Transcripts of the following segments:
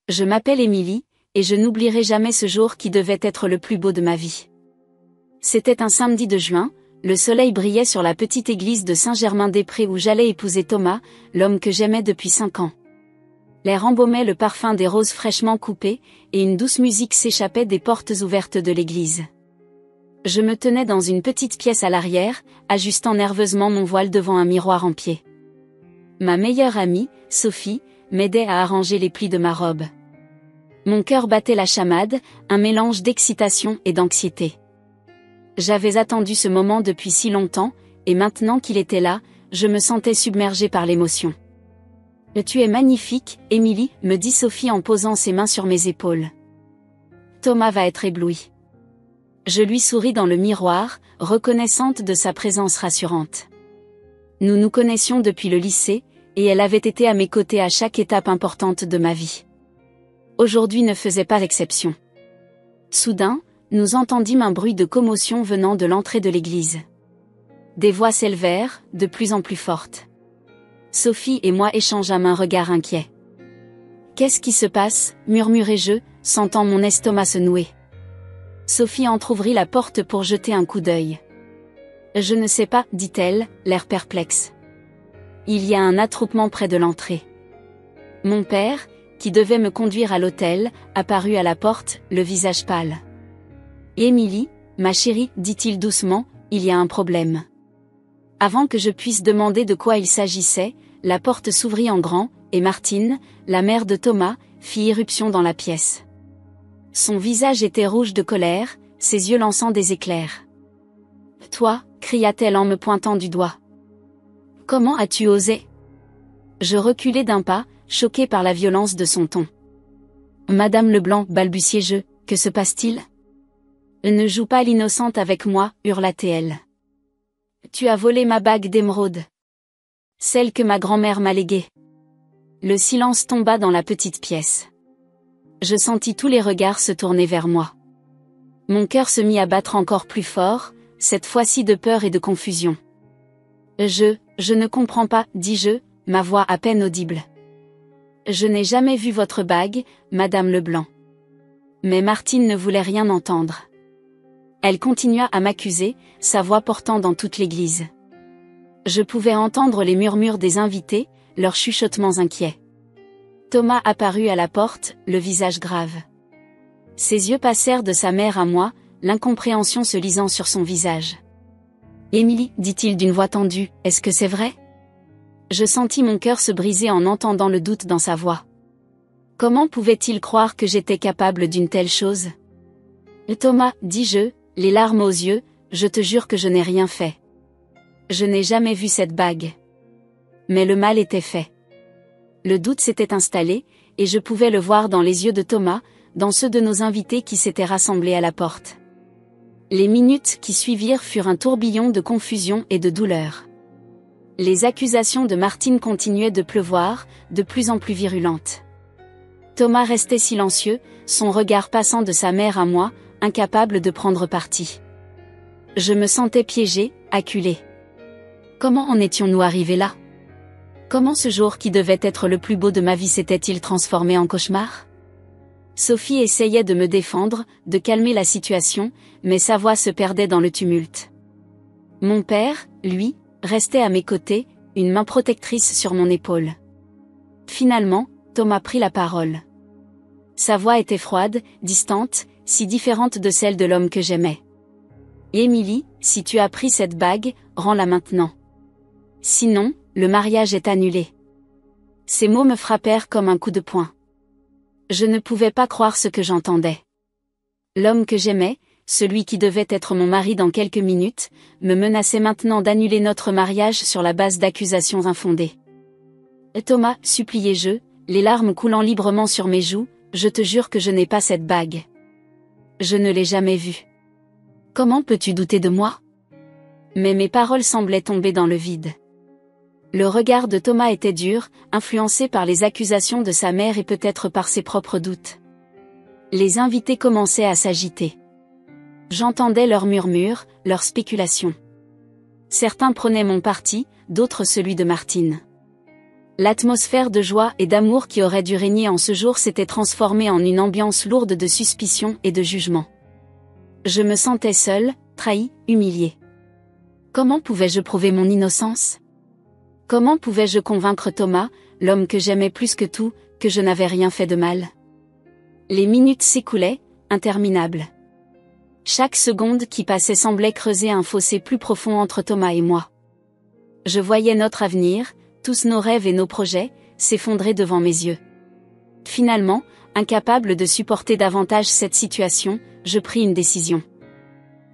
Je m'appelle Émilie, et je n'oublierai jamais ce jour qui devait être le plus beau de ma vie. C'était un samedi de juin, le soleil brillait sur la petite église de Saint-Germain-des-Prés où j'allais épouser Thomas, l'homme que j'aimais depuis 5 ans. L'air embaumait le parfum des roses fraîchement coupées, et une douce musique s'échappait des portes ouvertes de l'église. Je me tenais dans une petite pièce à l'arrière, ajustant nerveusement mon voile devant un miroir en pied. Ma meilleure amie, Sophie, m'aidait à arranger les plis de ma robe. Mon cœur battait la chamade, un mélange d'excitation et d'anxiété. J'avais attendu ce moment depuis si longtemps, et maintenant qu'il était là, je me sentais submergée par l'émotion. « Tu es magnifique, Émilie », me dit Sophie en posant ses mains sur mes épaules. Thomas va être ébloui. Je lui souris dans le miroir, reconnaissante de sa présence rassurante. Nous nous connaissions depuis le lycée, et elle avait été à mes côtés à chaque étape importante de ma vie. Aujourd'hui ne faisait pas exception. Soudain, nous entendîmes un bruit de commotion venant de l'entrée de l'église. Des voix s'élevèrent, de plus en plus fortes. Sophie et moi échangeâmes un regard inquiet. « Qu'est-ce qui se passe ?» murmurai-je, sentant mon estomac se nouer. Sophie entr'ouvrit la porte pour jeter un coup d'œil. « Je ne sais pas, dit-elle, l'air perplexe. Il y a un attroupement près de l'entrée. » Mon père, qui devait me conduire à l'hôtel, apparut à la porte, le visage pâle. « Émilie, ma chérie, dit-il doucement, il y a un problème. » Avant que je puisse demander de quoi il s'agissait, la porte s'ouvrit en grand, et Martine, la mère de Thomas, fit irruption dans la pièce. Son visage était rouge de colère, ses yeux lançant des éclairs. « Toi » cria-t-elle en me pointant du doigt. « Comment as-tu osé ?» Je reculai d'un pas, choqué par la violence de son ton. « Madame Leblanc, balbutiai-je, que se passe-t-il ?»« Ne joue pas l'innocente avec moi, hurla-t-elle. Tu as volé ma bague d'émeraude. Celle que ma grand-mère m'a léguée. » Le silence tomba dans la petite pièce. Je sentis tous les regards se tourner vers moi. Mon cœur se mit à battre encore plus fort, cette fois-ci de peur et de confusion. Je ne comprends pas, dis-je, ma voix à peine audible. Je n'ai jamais vu votre bague, Madame Leblanc. Mais Martine ne voulait rien entendre. Elle continua à m'accuser, sa voix portant dans toute l'église. Je pouvais entendre les murmures des invités, leurs chuchotements inquiets. Thomas apparut à la porte, le visage grave. Ses yeux passèrent de sa mère à moi, l'incompréhension se lisant sur son visage. « Émilie, dit-il d'une voix tendue, est-ce que c'est vrai ?» Je sentis mon cœur se briser en entendant le doute dans sa voix. Comment pouvait-il croire que j'étais capable d'une telle chose ? « Thomas, dis-je, les larmes aux yeux, je te jure que je n'ai rien fait. Je n'ai jamais vu cette bague. » Mais le mal était fait. Le doute s'était installé, et je pouvais le voir dans les yeux de Thomas, dans ceux de nos invités qui s'étaient rassemblés à la porte. Les minutes qui suivirent furent un tourbillon de confusion et de douleur. Les accusations de Martine continuaient de pleuvoir, de plus en plus virulentes. Thomas restait silencieux, son regard passant de sa mère à moi, incapable de prendre parti. Je me sentais piégée, acculée. Comment en étions-nous arrivés là ? Comment ce jour qui devait être le plus beau de ma vie s'était-il transformé en cauchemar ? Sophie essayait de me défendre, de calmer la situation, mais sa voix se perdait dans le tumulte. Mon père, lui, restait à mes côtés, une main protectrice sur mon épaule. Finalement, Thomas prit la parole. Sa voix était froide, distante, si différente de celle de l'homme que j'aimais. « Émilie, si tu as pris cette bague, rends-la maintenant. Sinon, le mariage est annulé. » Ces mots me frappèrent comme un coup de poing. Je ne pouvais pas croire ce que j'entendais. L'homme que j'aimais, celui qui devait être mon mari dans quelques minutes, me menaçait maintenant d'annuler notre mariage sur la base d'accusations infondées. « Thomas, suppliai-je, les larmes coulant librement sur mes joues, je te jure que je n'ai pas cette bague. Je ne l'ai jamais vue. Comment peux-tu douter de moi ? » Mais mes paroles semblaient tomber dans le vide. Le regard de Thomas était dur, influencé par les accusations de sa mère et peut-être par ses propres doutes. Les invités commençaient à s'agiter. J'entendais leurs murmures, leurs spéculations. Certains prenaient mon parti, d'autres celui de Martine. L'atmosphère de joie et d'amour qui aurait dû régner en ce jour s'était transformée en une ambiance lourde de suspicion et de jugement. Je me sentais seule, trahie, humiliée. Comment pouvais-je prouver mon innocence? Comment pouvais-je convaincre Thomas, l'homme que j'aimais plus que tout, que je n'avais rien fait de mal? Les minutes s'écoulaient, interminables. Chaque seconde qui passait semblait creuser un fossé plus profond entre Thomas et moi. Je voyais notre avenir, tous nos rêves et nos projets, s'effondrer devant mes yeux. Finalement, incapable de supporter davantage cette situation, je pris une décision.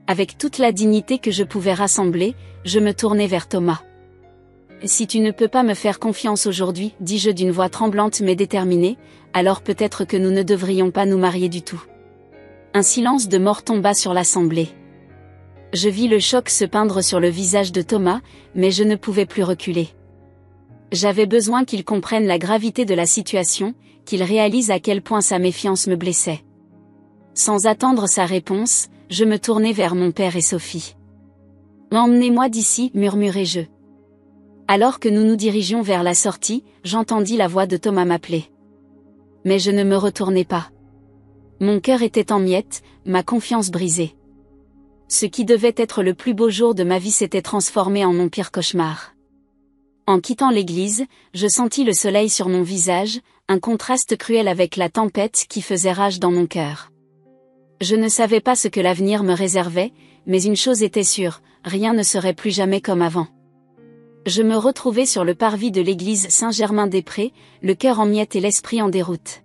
Avec toute la dignité que je pouvais rassembler, je me tournai vers Thomas. « Si tu ne peux pas me faire confiance aujourd'hui, dis-je d'une voix tremblante mais déterminée, alors peut-être que nous ne devrions pas nous marier du tout. » Un silence de mort tomba sur l'assemblée. Je vis le choc se peindre sur le visage de Thomas, mais je ne pouvais plus reculer. J'avais besoin qu'il comprenne la gravité de la situation, qu'il réalise à quel point sa méfiance me blessait. Sans attendre sa réponse, je me tournai vers mon père et Sophie. « Emmenez-moi d'ici, murmurai-je. » Alors que nous nous dirigions vers la sortie, j'entendis la voix de Thomas m'appeler. Mais je ne me retournai pas. Mon cœur était en miettes, ma confiance brisée. Ce qui devait être le plus beau jour de ma vie s'était transformé en mon pire cauchemar. En quittant l'église, je sentis le soleil sur mon visage, un contraste cruel avec la tempête qui faisait rage dans mon cœur. Je ne savais pas ce que l'avenir me réservait, mais une chose était sûre, rien ne serait plus jamais comme avant. Je me retrouvai sur le parvis de l'église Saint-Germain-des-Prés, le cœur en miettes et l'esprit en déroute.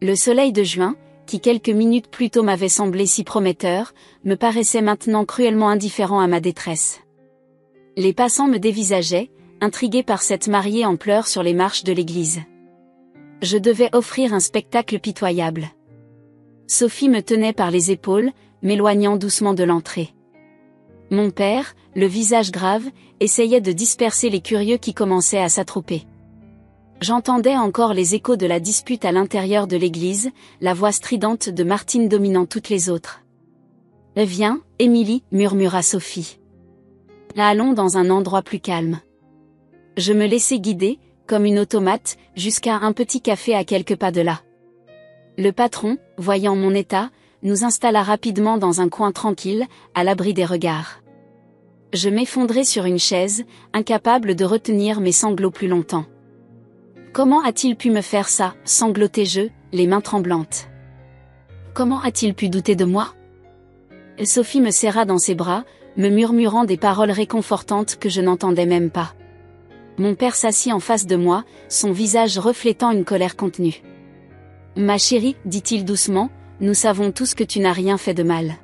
Le soleil de juin, qui quelques minutes plus tôt m'avait semblé si prometteur, me paraissait maintenant cruellement indifférent à ma détresse. Les passants me dévisageaient, intrigués par cette mariée en pleurs sur les marches de l'église. Je devais offrir un spectacle pitoyable. Sophie me tenait par les épaules, m'éloignant doucement de l'entrée. Mon père, le visage grave, essayait de disperser les curieux qui commençaient à s'attrouper. J'entendais encore les échos de la dispute à l'intérieur de l'église, la voix stridente de Martine dominant toutes les autres. « Viens, Émilie, murmura Sophie. Allons dans un endroit plus calme. » Je me laissai guider, comme une automate, jusqu'à un petit café à quelques pas de là. Le patron, voyant mon état, nous installa rapidement dans un coin tranquille, à l'abri des regards. Je m'effondrai sur une chaise, incapable de retenir mes sanglots plus longtemps. Comment a-t-il pu me faire ça, sanglotai-je, les mains tremblantes. Comment a-t-il pu douter de moi? Sophie me serra dans ses bras, me murmurant des paroles réconfortantes que je n'entendais même pas. Mon père s'assit en face de moi, son visage reflétant une colère contenue. « Ma chérie, dit-il doucement, nous savons tous que tu n'as rien fait de mal.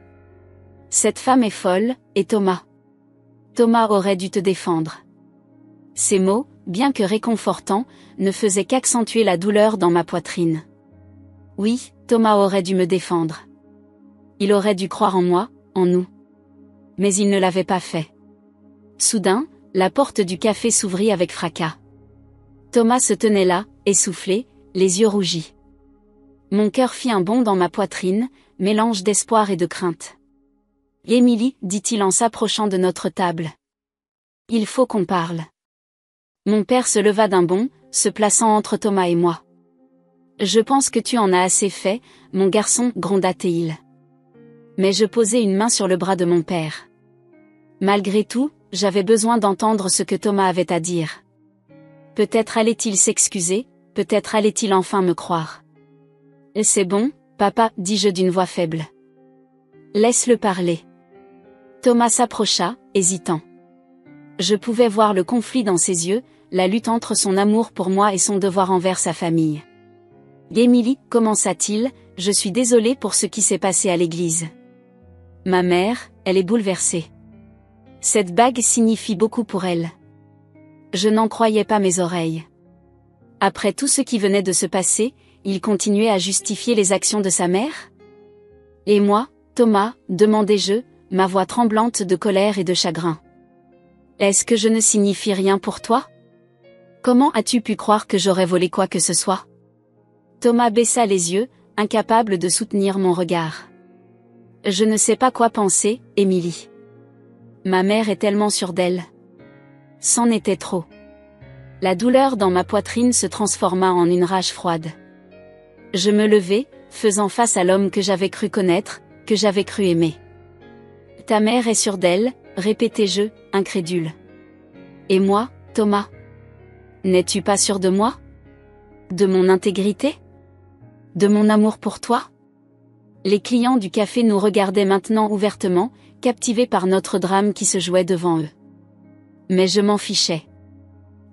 Cette femme est folle, et Thomas. Thomas aurait dû te défendre. » Ces mots, bien que réconfortants, ne faisaient qu'accentuer la douleur dans ma poitrine. Oui, Thomas aurait dû me défendre. Il aurait dû croire en moi, en nous. Mais il ne l'avait pas fait. Soudain, la porte du café s'ouvrit avec fracas. Thomas se tenait là, essoufflé, les yeux rougis. Mon cœur fit un bond dans ma poitrine, mélange d'espoir et de crainte. « Émilie, dit-il en s'approchant de notre table. Il faut qu'on parle. » Mon père se leva d'un bond, se plaçant entre Thomas et moi. « Je pense que tu en as assez fait, mon garçon, gronda-t-il. » Mais je posai une main sur le bras de mon père. Malgré tout, j'avais besoin d'entendre ce que Thomas avait à dire. Peut-être allait-il s'excuser, peut-être allait-il enfin me croire. « C'est bon, papa, dis-je d'une voix faible. Laisse-le parler. » Thomas s'approcha, hésitant. Je pouvais voir le conflit dans ses yeux, la lutte entre son amour pour moi et son devoir envers sa famille. « Émilie, commença-t-il, je suis désolé pour ce qui s'est passé à l'église. Ma mère, elle est bouleversée. Cette bague signifie beaucoup pour elle. » Je n'en croyais pas mes oreilles. Après tout ce qui venait de se passer, il continuait à justifier les actions de sa mère? « Et moi, Thomas, demandai-je, ma voix tremblante de colère et de chagrin. Est-ce que je ne signifie rien pour toi? Comment as-tu pu croire que j'aurais volé quoi que ce soit? » Thomas baissa les yeux, incapable de soutenir mon regard. « Je ne sais pas quoi penser, Émilie. Ma mère est tellement sûre d'elle. C'en était trop. La douleur dans ma poitrine se transforma en une rage froide. Je me levai, faisant face à l'homme que j'avais cru connaître, que j'avais cru aimer. « Ta mère est sûre d'elle », répétai-je, incrédule. « Et moi, Thomas ? N'es-tu pas sûr de moi ? De mon intégrité ? De mon amour pour toi ?» Les clients du café nous regardaient maintenant ouvertement, captivés par notre drame qui se jouait devant eux. Mais je m'en fichais.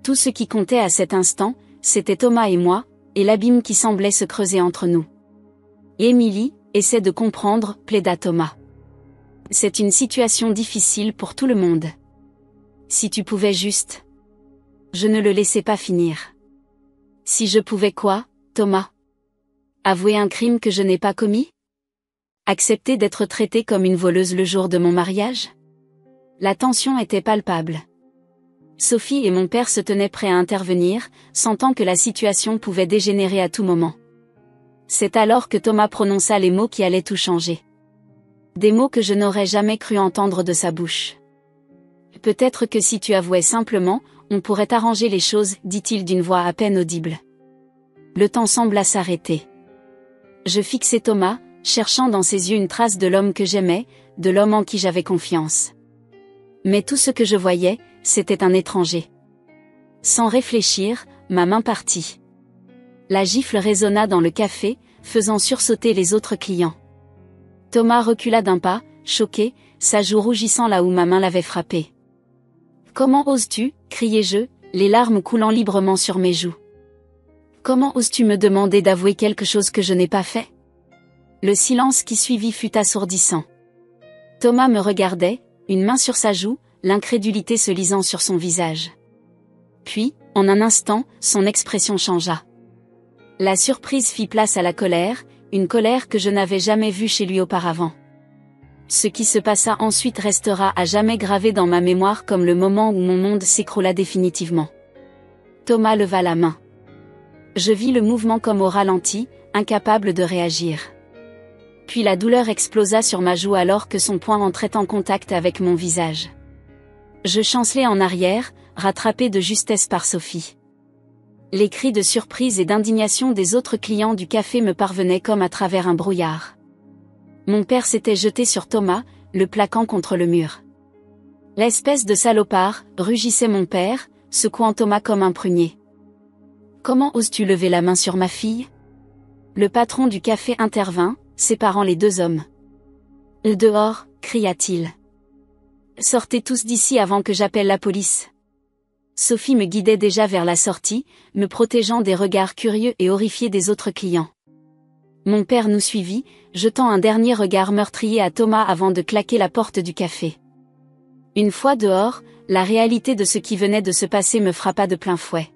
Tout ce qui comptait à cet instant, c'était Thomas et moi, et l'abîme qui semblait se creuser entre nous. « Émilie, essaie de comprendre », plaida Thomas. « C'est une situation difficile pour tout le monde. Si tu pouvais juste... » Je ne le laissais pas finir. « Si je pouvais quoi, Thomas ? Avouer un crime que je n'ai pas commis ? Accepter d'être traitée comme une voleuse le jour de mon mariage ? » La tension était palpable. Sophie et mon père se tenaient prêts à intervenir, sentant que la situation pouvait dégénérer à tout moment. C'est alors que Thomas prononça les mots qui allaient tout changer. Des mots que je n'aurais jamais cru entendre de sa bouche. « Peut-être que si tu avouais simplement, on pourrait arranger les choses, » dit-il d'une voix à peine audible. Le temps sembla s'arrêter. Je fixai Thomas, cherchant dans ses yeux une trace de l'homme que j'aimais, de l'homme en qui j'avais confiance. Mais tout ce que je voyais, c'était un étranger. Sans réfléchir, ma main partit. La gifle résonna dans le café, faisant sursauter les autres clients. Thomas recula d'un pas, choqué, sa joue rougissant là où ma main l'avait frappé. « Comment oses-tu » criai-je, les larmes coulant librement sur mes joues. « Comment oses-tu me demander d'avouer quelque chose que je n'ai pas fait ?» Le silence qui suivit fut assourdissant. Thomas me regardait, une main sur sa joue, l'incrédulité se lisant sur son visage. Puis, en un instant, son expression changea. La surprise fit place à la colère, une colère que je n'avais jamais vue chez lui auparavant. Ce qui se passa ensuite restera à jamais gravé dans ma mémoire comme le moment où mon monde s'écroula définitivement. Thomas leva la main. Je vis le mouvement comme au ralenti, incapable de réagir. Puis la douleur explosa sur ma joue alors que son poing entrait en contact avec mon visage. Je chancelai en arrière, rattrapé de justesse par Sophie. Les cris de surprise et d'indignation des autres clients du café me parvenaient comme à travers un brouillard. Mon père s'était jeté sur Thomas, le plaquant contre le mur. « L'espèce de salopard » rugissait mon père, secouant Thomas comme un prunier. « Comment oses-tu lever la main sur ma fille ?» Le patron du café intervint, séparant les deux hommes. « Dehors » cria-t-il. « Sortez tous d'ici avant que j'appelle la police. » Sophie me guidait déjà vers la sortie, me protégeant des regards curieux et horrifiés des autres clients. Mon père nous suivit, jetant un dernier regard meurtrier à Thomas avant de claquer la porte du café. Une fois dehors, la réalité de ce qui venait de se passer me frappa de plein fouet.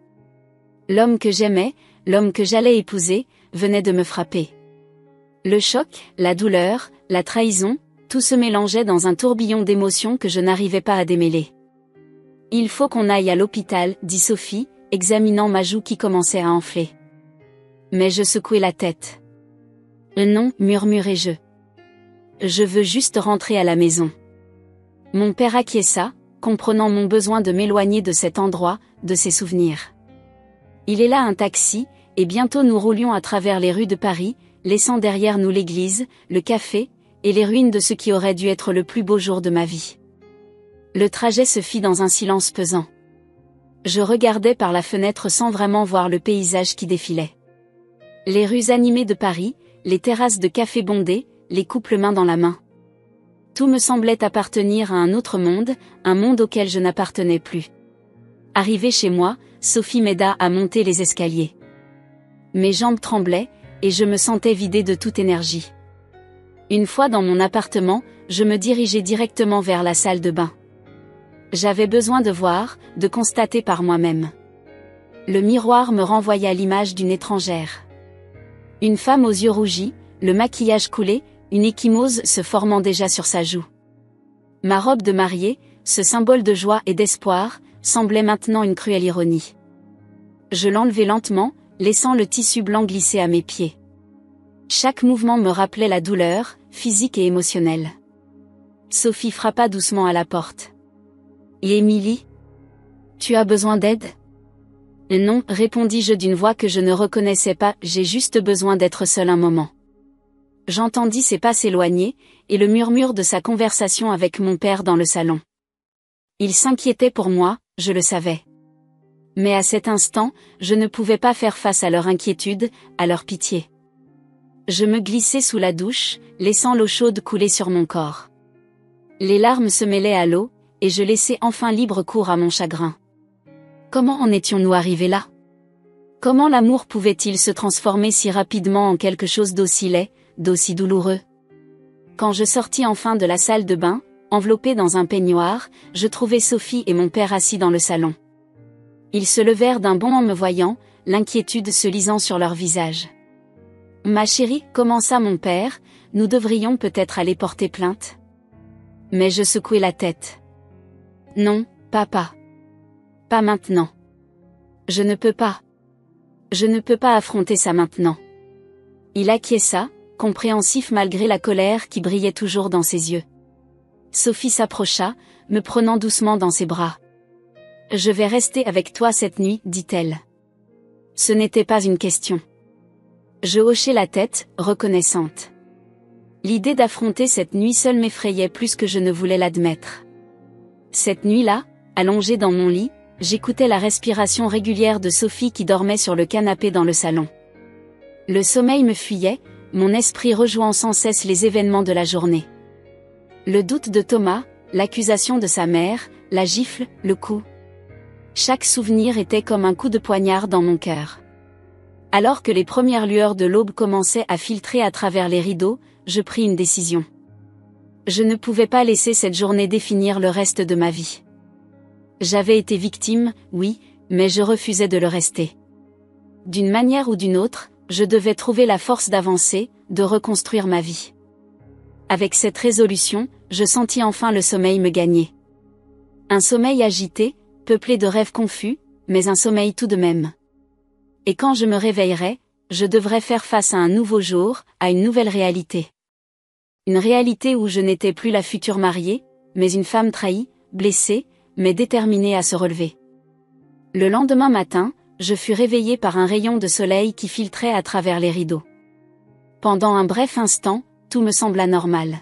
L'homme que j'aimais, l'homme que j'allais épouser, venait de me frapper. Le choc, la douleur, la trahison, tout se mélangeait dans un tourbillon d'émotions que je n'arrivais pas à démêler. « Il faut qu'on aille à l'hôpital » dit Sophie, examinant ma joue qui commençait à enfler. Mais je secouai la tête. « Non » murmurai-je. « Je veux juste rentrer à la maison. » Mon père acquiesça, comprenant mon besoin de m'éloigner de cet endroit, de ses souvenirs. Il héla un taxi, et bientôt nous roulions à travers les rues de Paris, laissant derrière nous l'église, le café, et les ruines de ce qui aurait dû être le plus beau jour de ma vie. Le trajet se fit dans un silence pesant. Je regardais par la fenêtre sans vraiment voir le paysage qui défilait. Les rues animées de Paris, les terrasses de café bondées, les couples main dans la main. Tout me semblait appartenir à un autre monde, un monde auquel je n'appartenais plus. Arrivée chez moi, Sophie m'aida à monter les escaliers. Mes jambes tremblaient, et je me sentais vidée de toute énergie. Une fois dans mon appartement, je me dirigeai directement vers la salle de bain. J'avais besoin de voir, de constater par moi-même. Le miroir me renvoya l'image d'une étrangère. Une femme aux yeux rougis, le maquillage coulé, une ecchymose se formant déjà sur sa joue. Ma robe de mariée, ce symbole de joie et d'espoir, semblait maintenant une cruelle ironie. Je l'enlevai lentement, laissant le tissu blanc glisser à mes pieds. Chaque mouvement me rappelait la douleur, physique et émotionnelle. Sophie frappa doucement à la porte. « Et Émilie ? Tu as besoin d'aide ? Non, répondis-je d'une voix que je ne reconnaissais pas, j'ai juste besoin d'être seul un moment. J'entendis ses pas s'éloigner, et le murmure de sa conversation avec mon père dans le salon. Il s'inquiétait pour moi, je le savais. Mais à cet instant, je ne pouvais pas faire face à leur inquiétude, à leur pitié. Je me glissai sous la douche, laissant l'eau chaude couler sur mon corps. Les larmes se mêlaient à l'eau, et je laissai enfin libre cours à mon chagrin. Comment en étions-nous arrivés là? Comment l'amour pouvait-il se transformer si rapidement en quelque chose d'aussi laid, d'aussi douloureux? Quand je sortis enfin de la salle de bain, enveloppée dans un peignoir, je trouvai Sophie et mon père assis dans le salon. Ils se levèrent d'un bond en me voyant, l'inquiétude se lisant sur leur visage. « Ma chérie, commença mon père, nous devrions peut-être aller porter plainte. » Mais je secouai la tête. « Non, papa. Pas maintenant. Je ne peux pas. Je ne peux pas affronter ça maintenant. » Il acquiesça, compréhensif malgré la colère qui brillait toujours dans ses yeux. Sophie s'approcha, me prenant doucement dans ses bras. « Je vais rester avec toi cette nuit, dit-elle. » Ce n'était pas une question. Je hochai la tête, reconnaissante. L'idée d'affronter cette nuit seule m'effrayait plus que je ne voulais l'admettre. Cette nuit-là, allongée dans mon lit, j'écoutais la respiration régulière de Sophie qui dormait sur le canapé dans le salon. Le sommeil me fuyait, mon esprit rejouant sans cesse les événements de la journée. Le doute de Thomas, l'accusation de sa mère, la gifle, le coup. Chaque souvenir était comme un coup de poignard dans mon cœur. Alors que les premières lueurs de l'aube commençaient à filtrer à travers les rideaux, je pris une décision. Je ne pouvais pas laisser cette journée définir le reste de ma vie. J'avais été victime, oui, mais je refusais de le rester. D'une manière ou d'une autre, je devais trouver la force d'avancer, de reconstruire ma vie. Avec cette résolution, je sentis enfin le sommeil me gagner. Un sommeil agité, peuplé de rêves confus, mais un sommeil tout de même. Et quand je me réveillerai, je devrais faire face à un nouveau jour, à une nouvelle réalité. Une réalité où je n'étais plus la future mariée, mais une femme trahie, blessée, mais déterminée à se relever. Le lendemain matin, je fus réveillée par un rayon de soleil qui filtrait à travers les rideaux. Pendant un bref instant, tout me sembla normal.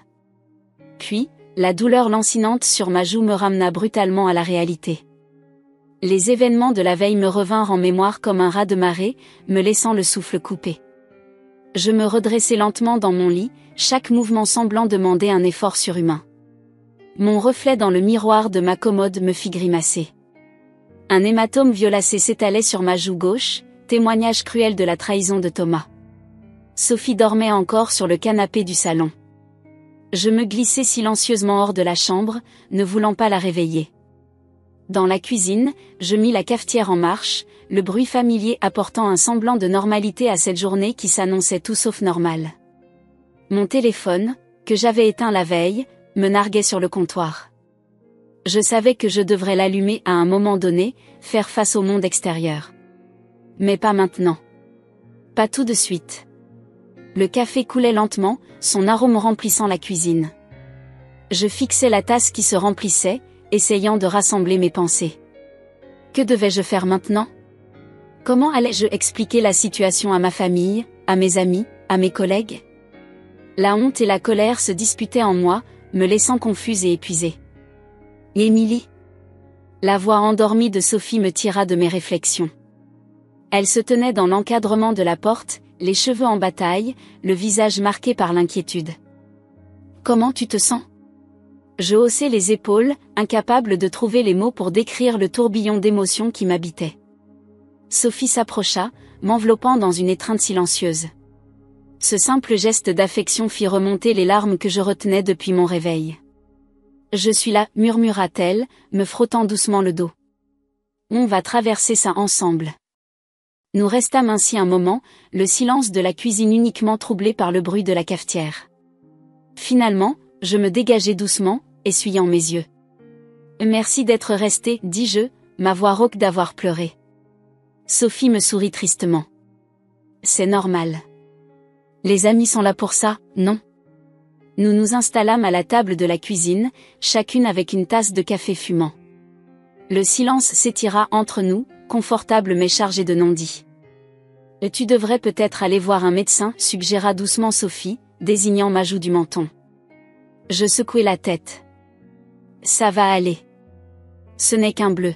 Puis, la douleur lancinante sur ma joue me ramena brutalement à la réalité. Les événements de la veille me revinrent en mémoire comme un raz-de-marée, me laissant le souffle coupé. Je me redressai lentement dans mon lit, chaque mouvement semblant demander un effort surhumain. Mon reflet dans le miroir de ma commode me fit grimacer. Un hématome violacé s'étalait sur ma joue gauche, témoignage cruel de la trahison de Thomas. Sophie dormait encore sur le canapé du salon. Je me glissai silencieusement hors de la chambre, ne voulant pas la réveiller. Dans la cuisine, je mis la cafetière en marche, le bruit familier apportant un semblant de normalité à cette journée qui s'annonçait tout sauf normale. Mon téléphone, que j'avais éteint la veille, me narguait sur le comptoir. Je savais que je devrais l'allumer à un moment donné, faire face au monde extérieur. Mais pas maintenant. Pas tout de suite. Le café coulait lentement, son arôme remplissant la cuisine. Je fixais la tasse qui se remplissait, essayant de rassembler mes pensées. Que devais-je faire maintenant? Comment allais-je expliquer la situation à ma famille, à mes amis, à mes collègues? La honte et la colère se disputaient en moi, me laissant confuse et épuisée. Et Émilie? La voix endormie de Sophie me tira de mes réflexions. Elle se tenait dans l'encadrement de la porte, les cheveux en bataille, le visage marqué par l'inquiétude. Comment tu te sens? Je haussai les épaules, incapable de trouver les mots pour décrire le tourbillon d'émotions qui m'habitait. Sophie s'approcha, m'enveloppant dans une étreinte silencieuse. Ce simple geste d'affection fit remonter les larmes que je retenais depuis mon réveil. Je suis là, murmura-t-elle, me frottant doucement le dos. On va traverser ça ensemble. Nous restâmes ainsi un moment, le silence de la cuisine uniquement troublé par le bruit de la cafetière. Finalement, je me dégageai doucement, essuyant mes yeux. Merci d'être resté, dis-je, ma voix rauque d'avoir pleuré. Sophie me sourit tristement. C'est normal. Les amis sont là pour ça, non? Nous nous installâmes à la table de la cuisine, chacune avec une tasse de café fumant. Le silence s'étira entre nous, confortable mais chargé de non-dits. Tu devrais peut-être aller voir un médecin, suggéra doucement Sophie, désignant ma joue du menton. Je secouai la tête. Ça va aller. Ce n'est qu'un bleu.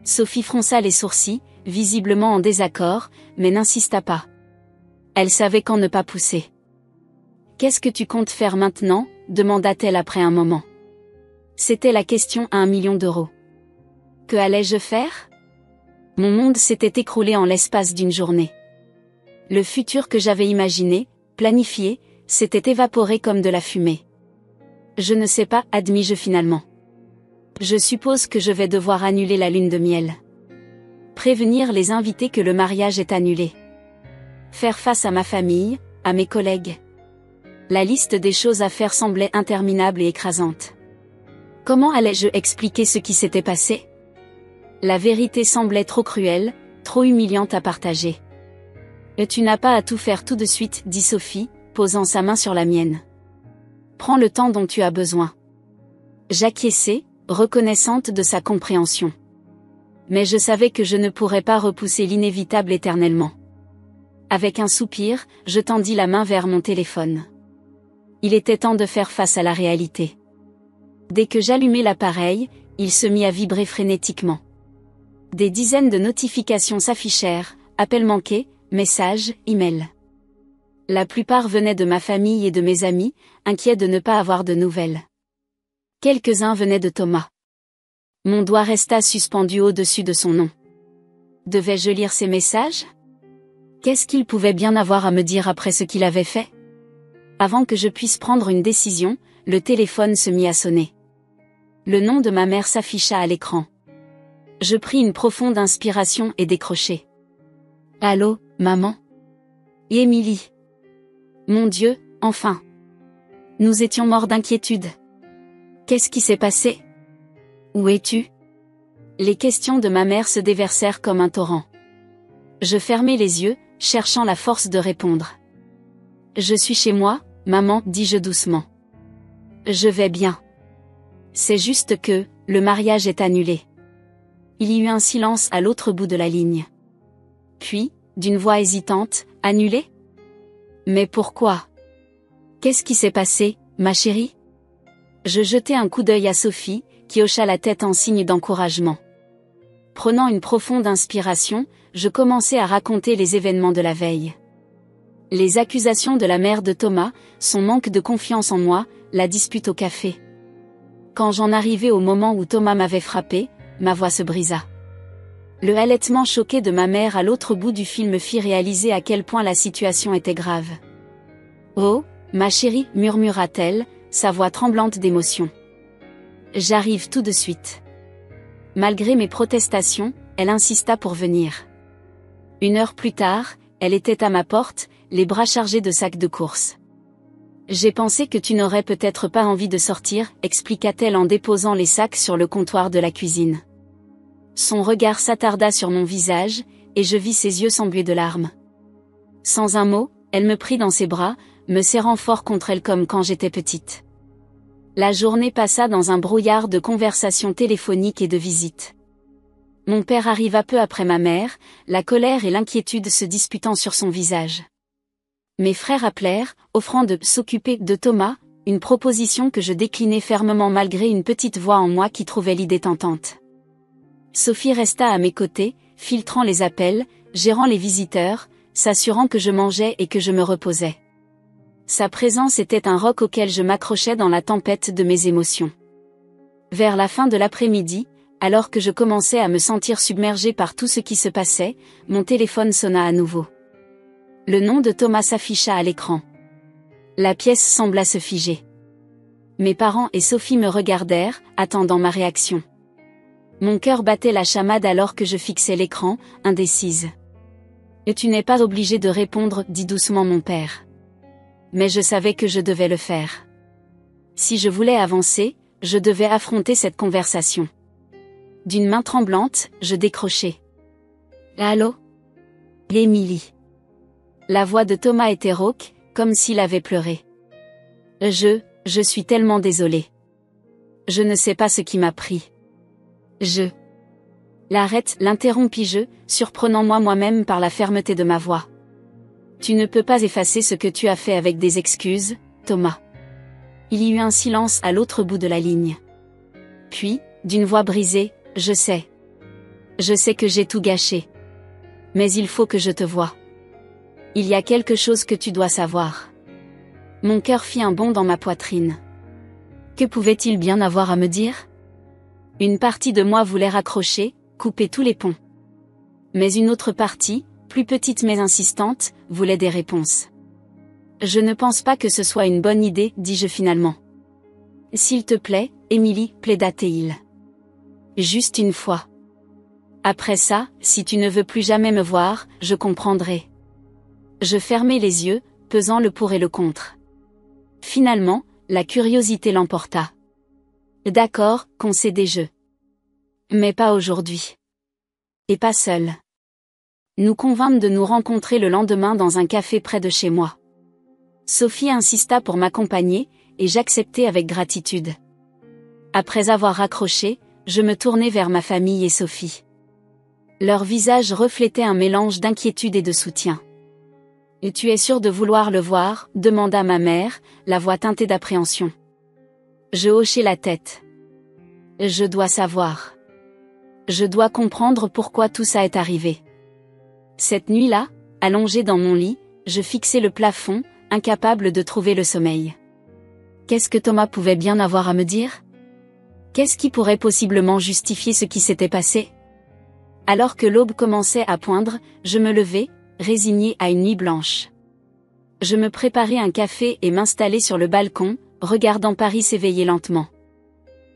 Sophie fronça les sourcils, visiblement en désaccord, mais n'insista pas. Elle savait quand ne pas pousser. Qu'est-ce que tu comptes faire maintenant ? Demanda-t-elle après un moment. C'était la question à 1 million d'euros. Que allais-je faire ? Mon monde s'était écroulé en l'espace d'une journée. Le futur que j'avais imaginé, planifié, s'était évaporé comme de la fumée. Je ne sais pas, admis-je finalement. Je suppose que je vais devoir annuler la lune de miel. Prévenir les invités que le mariage est annulé. Faire face à ma famille, à mes collègues. La liste des choses à faire semblait interminable et écrasante. Comment allais-je expliquer ce qui s'était passé ? La vérité semblait trop cruelle, trop humiliante à partager. Et tu n'as pas à tout faire tout de suite, dit Sophie, posant sa main sur la mienne. Prends le temps dont tu as besoin. J'acquiesçai, reconnaissante de sa compréhension. Mais je savais que je ne pourrais pas repousser l'inévitable éternellement. Avec un soupir, je tendis la main vers mon téléphone. Il était temps de faire face à la réalité. Dès que j'allumai l'appareil, il se mit à vibrer frénétiquement. Des dizaines de notifications s'affichèrent, appels manqués, messages, emails. La plupart venaient de ma famille et de mes amis, inquiets de ne pas avoir de nouvelles. Quelques-uns venaient de Thomas. Mon doigt resta suspendu au-dessus de son nom. Devais-je lire ces messages ? Qu'est-ce qu'il pouvait bien avoir à me dire après ce qu'il avait fait ? Avant que je puisse prendre une décision, le téléphone se mit à sonner. Le nom de ma mère s'afficha à l'écran. Je pris une profonde inspiration et décrochai. Allô, maman ? Émilie. Mon Dieu, enfin. Nous étions morts d'inquiétude. Qu'est-ce qui s'est passé ? Où es-tu ? Les questions de ma mère se déversèrent comme un torrent. Je fermai les yeux, cherchant la force de répondre. Je suis chez moi, maman, dis-je doucement. Je vais bien. C'est juste que, le mariage est annulé. Il y eut un silence à l'autre bout de la ligne. Puis, d'une voix hésitante, annulé ? Mais pourquoi ? Qu'est-ce qui s'est passé, ma chérie ? Je jetai un coup d'œil à Sophie, qui hocha la tête en signe d'encouragement. Prenant une profonde inspiration, je commençai à raconter les événements de la veille. Les accusations de la mère de Thomas, son manque de confiance en moi, la dispute au café. Quand j'en arrivai au moment où Thomas m'avait frappé, ma voix se brisa. Le halètement choqué de ma mère à l'autre bout du fil me fit réaliser à quel point la situation était grave. « Oh, ma chérie, murmura-t-elle, sa voix tremblante d'émotion. J'arrive tout de suite. » Malgré mes protestations, elle insista pour venir. 1 heure plus tard, elle était à ma porte, les bras chargés de sacs de course. « J'ai pensé que tu n'aurais peut-être pas envie de sortir, expliqua-t-elle en déposant les sacs sur le comptoir de la cuisine. Son regard s'attarda sur mon visage, et je vis ses yeux s'embuer de larmes. Sans un mot, elle me prit dans ses bras, me serrant fort contre elle comme quand j'étais petite. La journée passa dans un brouillard de conversations téléphoniques et de visites. Mon père arriva peu après ma mère, la colère et l'inquiétude se disputant sur son visage. Mes frères appelèrent, offrant de s'occuper de Thomas, une proposition que je déclinai fermement malgré une petite voix en moi qui trouvait l'idée tentante. Sophie resta à mes côtés, filtrant les appels, gérant les visiteurs, s'assurant que je mangeais et que je me reposais. Sa présence était un roc auquel je m'accrochais dans la tempête de mes émotions. Vers la fin de l'après-midi, alors que je commençais à me sentir submergée par tout ce qui se passait, mon téléphone sonna à nouveau. Le nom de Thomas s'afficha à l'écran. La pièce sembla se figer. Mes parents et Sophie me regardèrent, attendant ma réaction. Mon cœur battait la chamade alors que je fixais l'écran, indécise. « Et tu n'es pas obligé de répondre, dit doucement mon père. » Mais je savais que je devais le faire. Si je voulais avancer, je devais affronter cette conversation. D'une main tremblante, je décrochai. « Allô ? Émilie. » La voix de Thomas était rauque, comme s'il avait pleuré. « Je suis tellement désolée. Je ne sais pas ce qui m'a pris. L'arrête, l'interrompis-je, surprenant moi-même par la fermeté de ma voix. Tu ne peux pas effacer ce que tu as fait avec des excuses, Thomas. Il y eut un silence à l'autre bout de la ligne. Puis, d'une voix brisée, je sais. Je sais que j'ai tout gâché. Mais il faut que je te voie. Il y a quelque chose que tu dois savoir. Mon cœur fit un bond dans ma poitrine. Que pouvait-il bien avoir à me dire? Une partie de moi voulait raccrocher, couper tous les ponts. Mais une autre partie, plus petite mais insistante, voulait des réponses. Je ne pense pas que ce soit une bonne idée, dis-je finalement. S'il te plaît, Émilie, plaida-t-il. Juste une fois. Après ça, si tu ne veux plus jamais me voir, je comprendrai. Je fermai les yeux, pesant le pour et le contre. Finalement, la curiosité l'emporta. D'accord, concédai-je. Mais pas aujourd'hui. Et pas seul. Nous convînmes de nous rencontrer le lendemain dans un café près de chez moi. Sophie insista pour m'accompagner, et j'acceptai avec gratitude. Après avoir raccroché, je me tournai vers ma famille et Sophie. Leurs visages reflétaient un mélange d'inquiétude et de soutien. « Et tu es sûr de vouloir le voir ?» demanda ma mère, la voix teintée d'appréhension. Je hochai la tête. Je dois savoir. Je dois comprendre pourquoi tout ça est arrivé. Cette nuit-là, allongée dans mon lit, je fixai le plafond, incapable de trouver le sommeil. Qu'est-ce que Thomas pouvait bien avoir à me dire? Qu'est-ce qui pourrait possiblement justifier ce qui s'était passé? Alors que l'aube commençait à poindre, je me levai, résignée à une nuit blanche. Je me préparai un café et m'installai sur le balcon, regardant Paris s'éveiller lentement.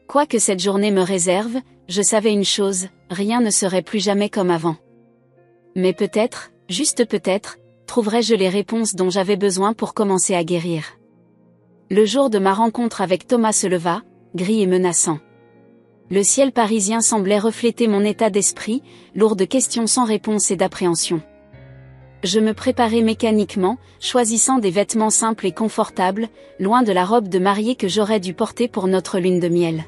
Quoi que cette journée me réserve, je savais une chose, rien ne serait plus jamais comme avant. Mais peut-être, juste peut-être, trouverais-je les réponses dont j'avais besoin pour commencer à guérir. Le jour de ma rencontre avec Thomas se leva, gris et menaçant. Le ciel parisien semblait refléter mon état d'esprit, lourd de questions sans réponse et d'appréhension. Je me préparai mécaniquement, choisissant des vêtements simples et confortables, loin de la robe de mariée que j'aurais dû porter pour notre lune de miel.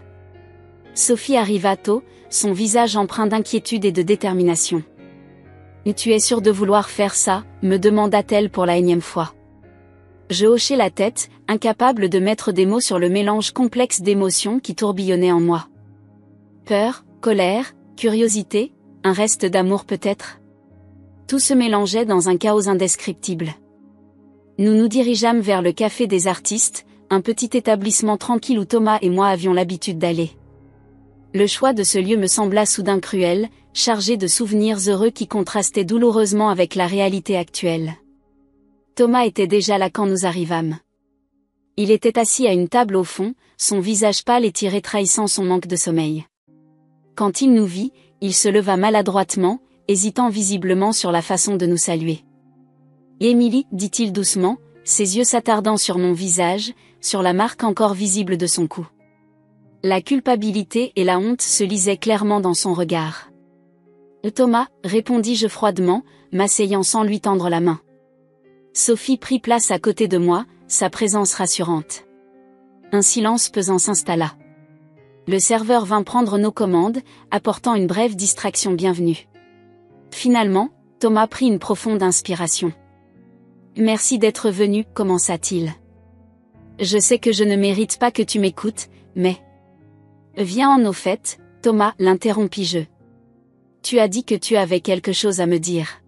Sophie arriva tôt, son visage empreint d'inquiétude et de détermination. « Et tu es sûre de vouloir faire ça ?» me demanda-t-elle pour la énième fois. Je hochai la tête, incapable de mettre des mots sur le mélange complexe d'émotions qui tourbillonnait en moi. Peur, colère, curiosité, un reste d'amour peut-être. Tout se mélangeait dans un chaos indescriptible. Nous nous dirigeâmes vers le Café des Artistes, un petit établissement tranquille où Thomas et moi avions l'habitude d'aller. Le choix de ce lieu me sembla soudain cruel, chargé de souvenirs heureux qui contrastaient douloureusement avec la réalité actuelle. Thomas était déjà là quand nous arrivâmes. Il était assis à une table au fond, son visage pâle et tiré trahissant son manque de sommeil. Quand il nous vit, il se leva maladroitement, hésitant visiblement sur la façon de nous saluer. « Émilie » dit-il doucement, ses yeux s'attardant sur mon visage, sur la marque encore visible de son cou. La culpabilité et la honte se lisaient clairement dans son regard. « Thomas » répondis-je froidement, m'asseyant sans lui tendre la main. Sophie prit place à côté de moi, sa présence rassurante. Un silence pesant s'installa. Le serveur vint prendre nos commandes, apportant une brève distraction bienvenue. Finalement, Thomas prit une profonde inspiration. « Merci d'être venu » commença-t-il. « Je sais que je ne mérite pas que tu m'écoutes, mais... » « Viens en au fait, Thomas » l'interrompis-je. « Tu as dit que tu avais quelque chose à me dire.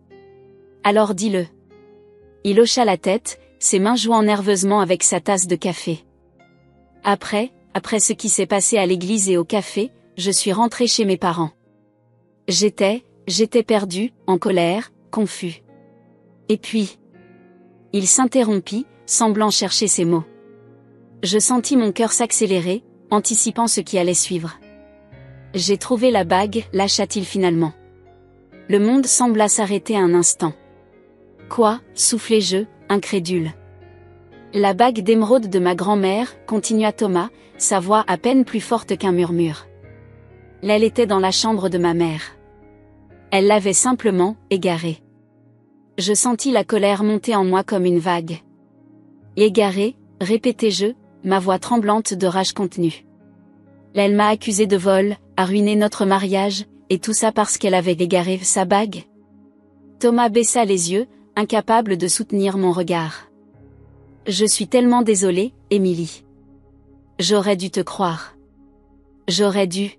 Alors dis-le. » Il hocha la tête, ses mains jouant nerveusement avec sa tasse de café. Après ce qui s'est passé à l'église et au café, je suis rentré chez mes parents. J'étais perdu, en colère, confus. Et puis... Il s'interrompit, semblant chercher ses mots. Je sentis mon cœur s'accélérer, anticipant ce qui allait suivre. J'ai trouvé la bague, lâcha-t-il finalement. Le monde sembla s'arrêter un instant. Quoi, soufflai-je, incrédule. La bague d'émeraude de ma grand-mère, continua Thomas, sa voix à peine plus forte qu'un murmure. Elle était dans la chambre de ma mère. Elle l'avait simplement égarée. Je sentis la colère monter en moi comme une vague. Égarée, répétai-je, ma voix tremblante de rage contenue. Elle m'a accusé de vol, a ruiné notre mariage, et tout ça parce qu'elle avait égaré sa bague. Thomas baissa les yeux, incapable de soutenir mon regard. Je suis tellement désolée, Émilie. J'aurais dû te croire. J'aurais dû.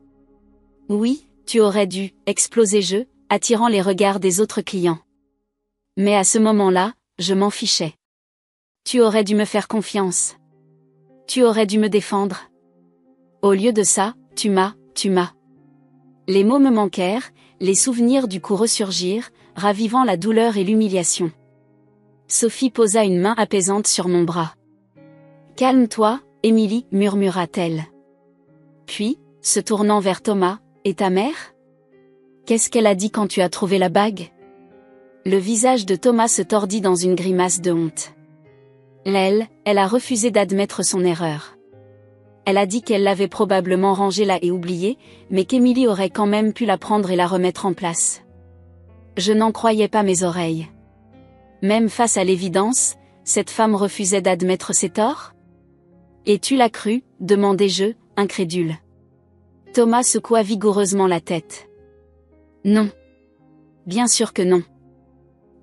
Oui, tu aurais dû, explosai-je, attirant les regards des autres clients. Mais à ce moment-là, je m'en fichais. Tu aurais dû me faire confiance. Tu aurais dû me défendre. Au lieu de ça, tu m'as. Les mots me manquèrent, les souvenirs du coup ressurgirent, ravivant la douleur et l'humiliation. Sophie posa une main apaisante sur mon bras. Calme-toi, Émilie, murmura-t-elle. Puis, se tournant vers Thomas, et ta mère? Qu'est-ce qu'elle a dit quand tu as trouvé la bague? Le visage de Thomas se tordit dans une grimace de honte. Elle a refusé d'admettre son erreur. Elle a dit qu'elle l'avait probablement rangée là et oubliée, mais qu'Émilie aurait quand même pu la prendre et la remettre en place. Je n'en croyais pas mes oreilles. Même face à l'évidence, cette femme refusait d'admettre ses torts? Et tu l'as cru, demandai-je, incrédule. Thomas secoua vigoureusement la tête. Non. Bien sûr que non.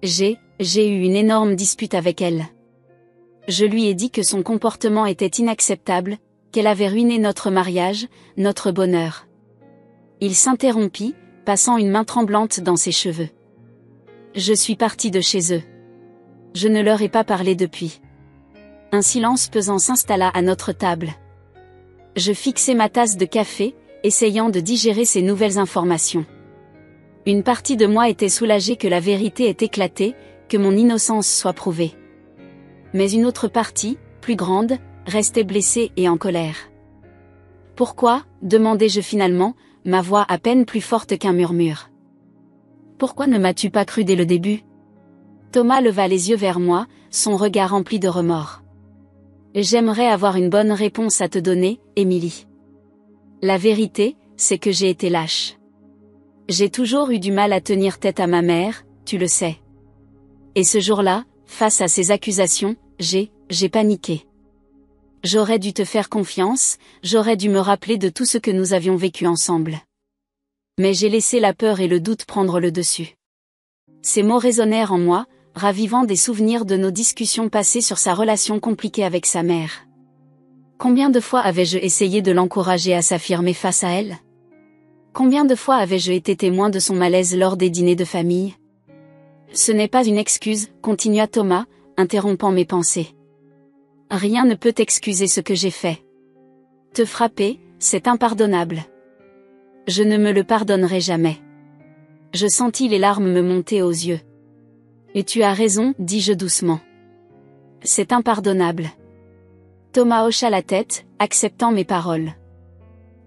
J'ai eu une énorme dispute avec elle. Je lui ai dit que son comportement était inacceptable, qu'elle avait ruiné notre mariage, notre bonheur. Il s'interrompit, passant une main tremblante dans ses cheveux. Je suis partie de chez eux. Je ne leur ai pas parlé depuis. Un silence pesant s'installa à notre table. Je fixai ma tasse de café, essayant de digérer ces nouvelles informations. Une partie de moi était soulagée que la vérité ait éclaté, que mon innocence soit prouvée. Mais une autre partie, plus grande, restait blessée et en colère. Pourquoi, demandai-je finalement, ma voix à peine plus forte qu'un murmure. Pourquoi ne m'as-tu pas cru dès le début? Thomas leva les yeux vers moi, son regard rempli de remords. J'aimerais avoir une bonne réponse à te donner, Émilie. La vérité, c'est que j'ai été lâche. J'ai toujours eu du mal à tenir tête à ma mère, tu le sais. Et ce jour-là, face à ces accusations, j'ai paniqué. J'aurais dû te faire confiance, j'aurais dû me rappeler de tout ce que nous avions vécu ensemble. Mais j'ai laissé la peur et le doute prendre le dessus. Ces mots résonnèrent en moi, ravivant des souvenirs de nos discussions passées sur sa relation compliquée avec sa mère. Combien de fois avais-je essayé de l'encourager à s'affirmer face à elle? Combien de fois avais-je été témoin de son malaise lors des dîners de famille? Ce n'est pas une excuse, continua Thomas, interrompant mes pensées. Rien ne peut excuser ce que j'ai fait. Te frapper, c'est impardonnable. Je ne me le pardonnerai jamais. Je sentis les larmes me monter aux yeux. Et tu as raison, dis-je doucement. C'est impardonnable. Thomas hocha la tête, acceptant mes paroles.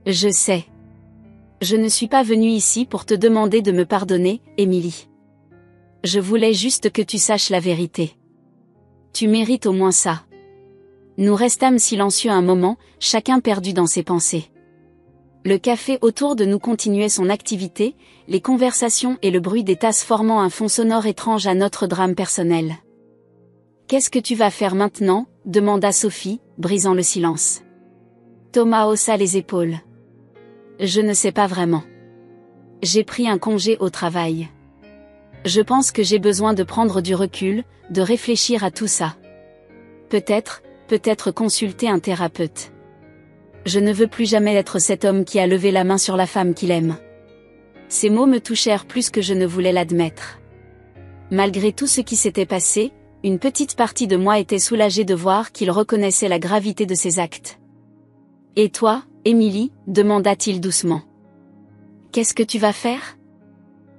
Je sais. Je ne suis pas venue ici pour te demander de me pardonner, Émilie. Je voulais juste que tu saches la vérité. Tu mérites au moins ça. Nous restâmes silencieux un moment, chacun perdu dans ses pensées. Le café autour de nous continuait son activité, les conversations et le bruit des tasses formant un fond sonore étrange à notre drame personnel. « Qu'est-ce que tu vas faire maintenant » demanda Sophie, brisant le silence. Thomas haussa les épaules. « Je ne sais pas vraiment. J'ai pris un congé au travail. Je pense que j'ai besoin de prendre du recul, de réfléchir à tout ça. Peut-être consulter un thérapeute. Je ne veux plus jamais être cet homme qui a levé la main sur la femme qu'il aime. » Ces mots me touchèrent plus que je ne voulais l'admettre. Malgré tout ce qui s'était passé, une petite partie de moi était soulagée de voir qu'il reconnaissait la gravité de ses actes. « Et toi, Émilie » demanda-t-il doucement. « Qu'est-ce que tu vas faire ?»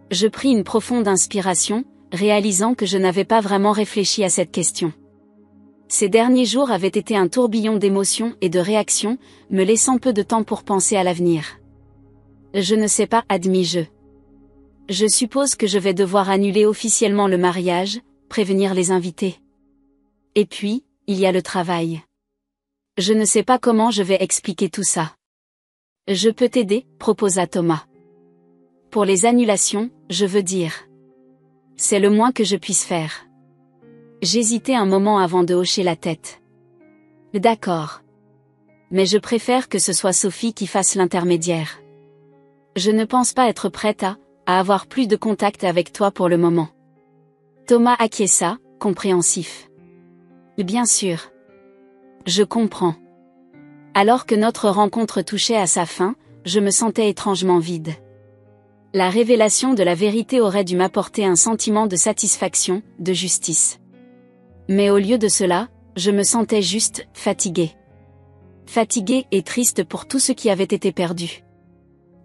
Je pris une profonde inspiration, réalisant que je n'avais pas vraiment réfléchi à cette question. Ces derniers jours avaient été un tourbillon d'émotions et de réactions, me laissant peu de temps pour penser à l'avenir. Je ne sais pas, admis-je. Je suppose que je vais devoir annuler officiellement le mariage, prévenir les invités. Et puis, il y a le travail. Je ne sais pas comment je vais expliquer tout ça. Je peux t'aider, proposa Thomas. Pour les annulations, je veux dire. C'est le moins que je puisse faire. J'hésitai un moment avant de hocher la tête. D'accord. Mais je préfère que ce soit Sophie qui fasse l'intermédiaire. Je ne pense pas être prête à avoir plus de contact avec toi pour le moment. Thomas acquiesça, compréhensif. Bien sûr. Je comprends. Alors que notre rencontre touchait à sa fin, je me sentais étrangement vide. La révélation de la vérité aurait dû m'apporter un sentiment de satisfaction, de justice. Mais au lieu de cela, je me sentais juste fatiguée. Fatiguée et triste pour tout ce qui avait été perdu.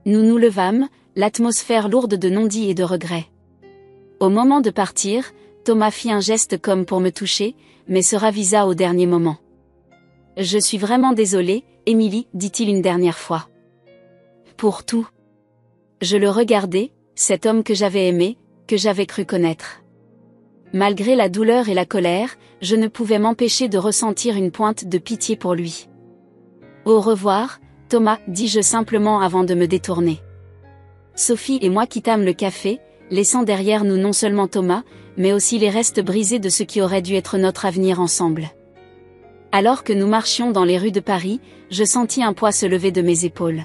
Nous nous levâmes, l'atmosphère lourde de non-dits et de regrets. Au moment de partir, Thomas fit un geste comme pour me toucher, mais se ravisa au dernier moment. « Je suis vraiment désolé, Émilie, dit-il une dernière fois. Pour tout. » Je le regardais, cet homme que j'avais aimé, que j'avais cru connaître. Malgré la douleur et la colère, je ne pouvais m'empêcher de ressentir une pointe de pitié pour lui. « Au revoir, Thomas, dis-je simplement avant de me détourner. » Sophie et moi quittâmes le café, laissant derrière nous non seulement Thomas, mais aussi les restes brisés de ce qui aurait dû être notre avenir ensemble. Alors que nous marchions dans les rues de Paris, je sentis un poids se lever de mes épaules.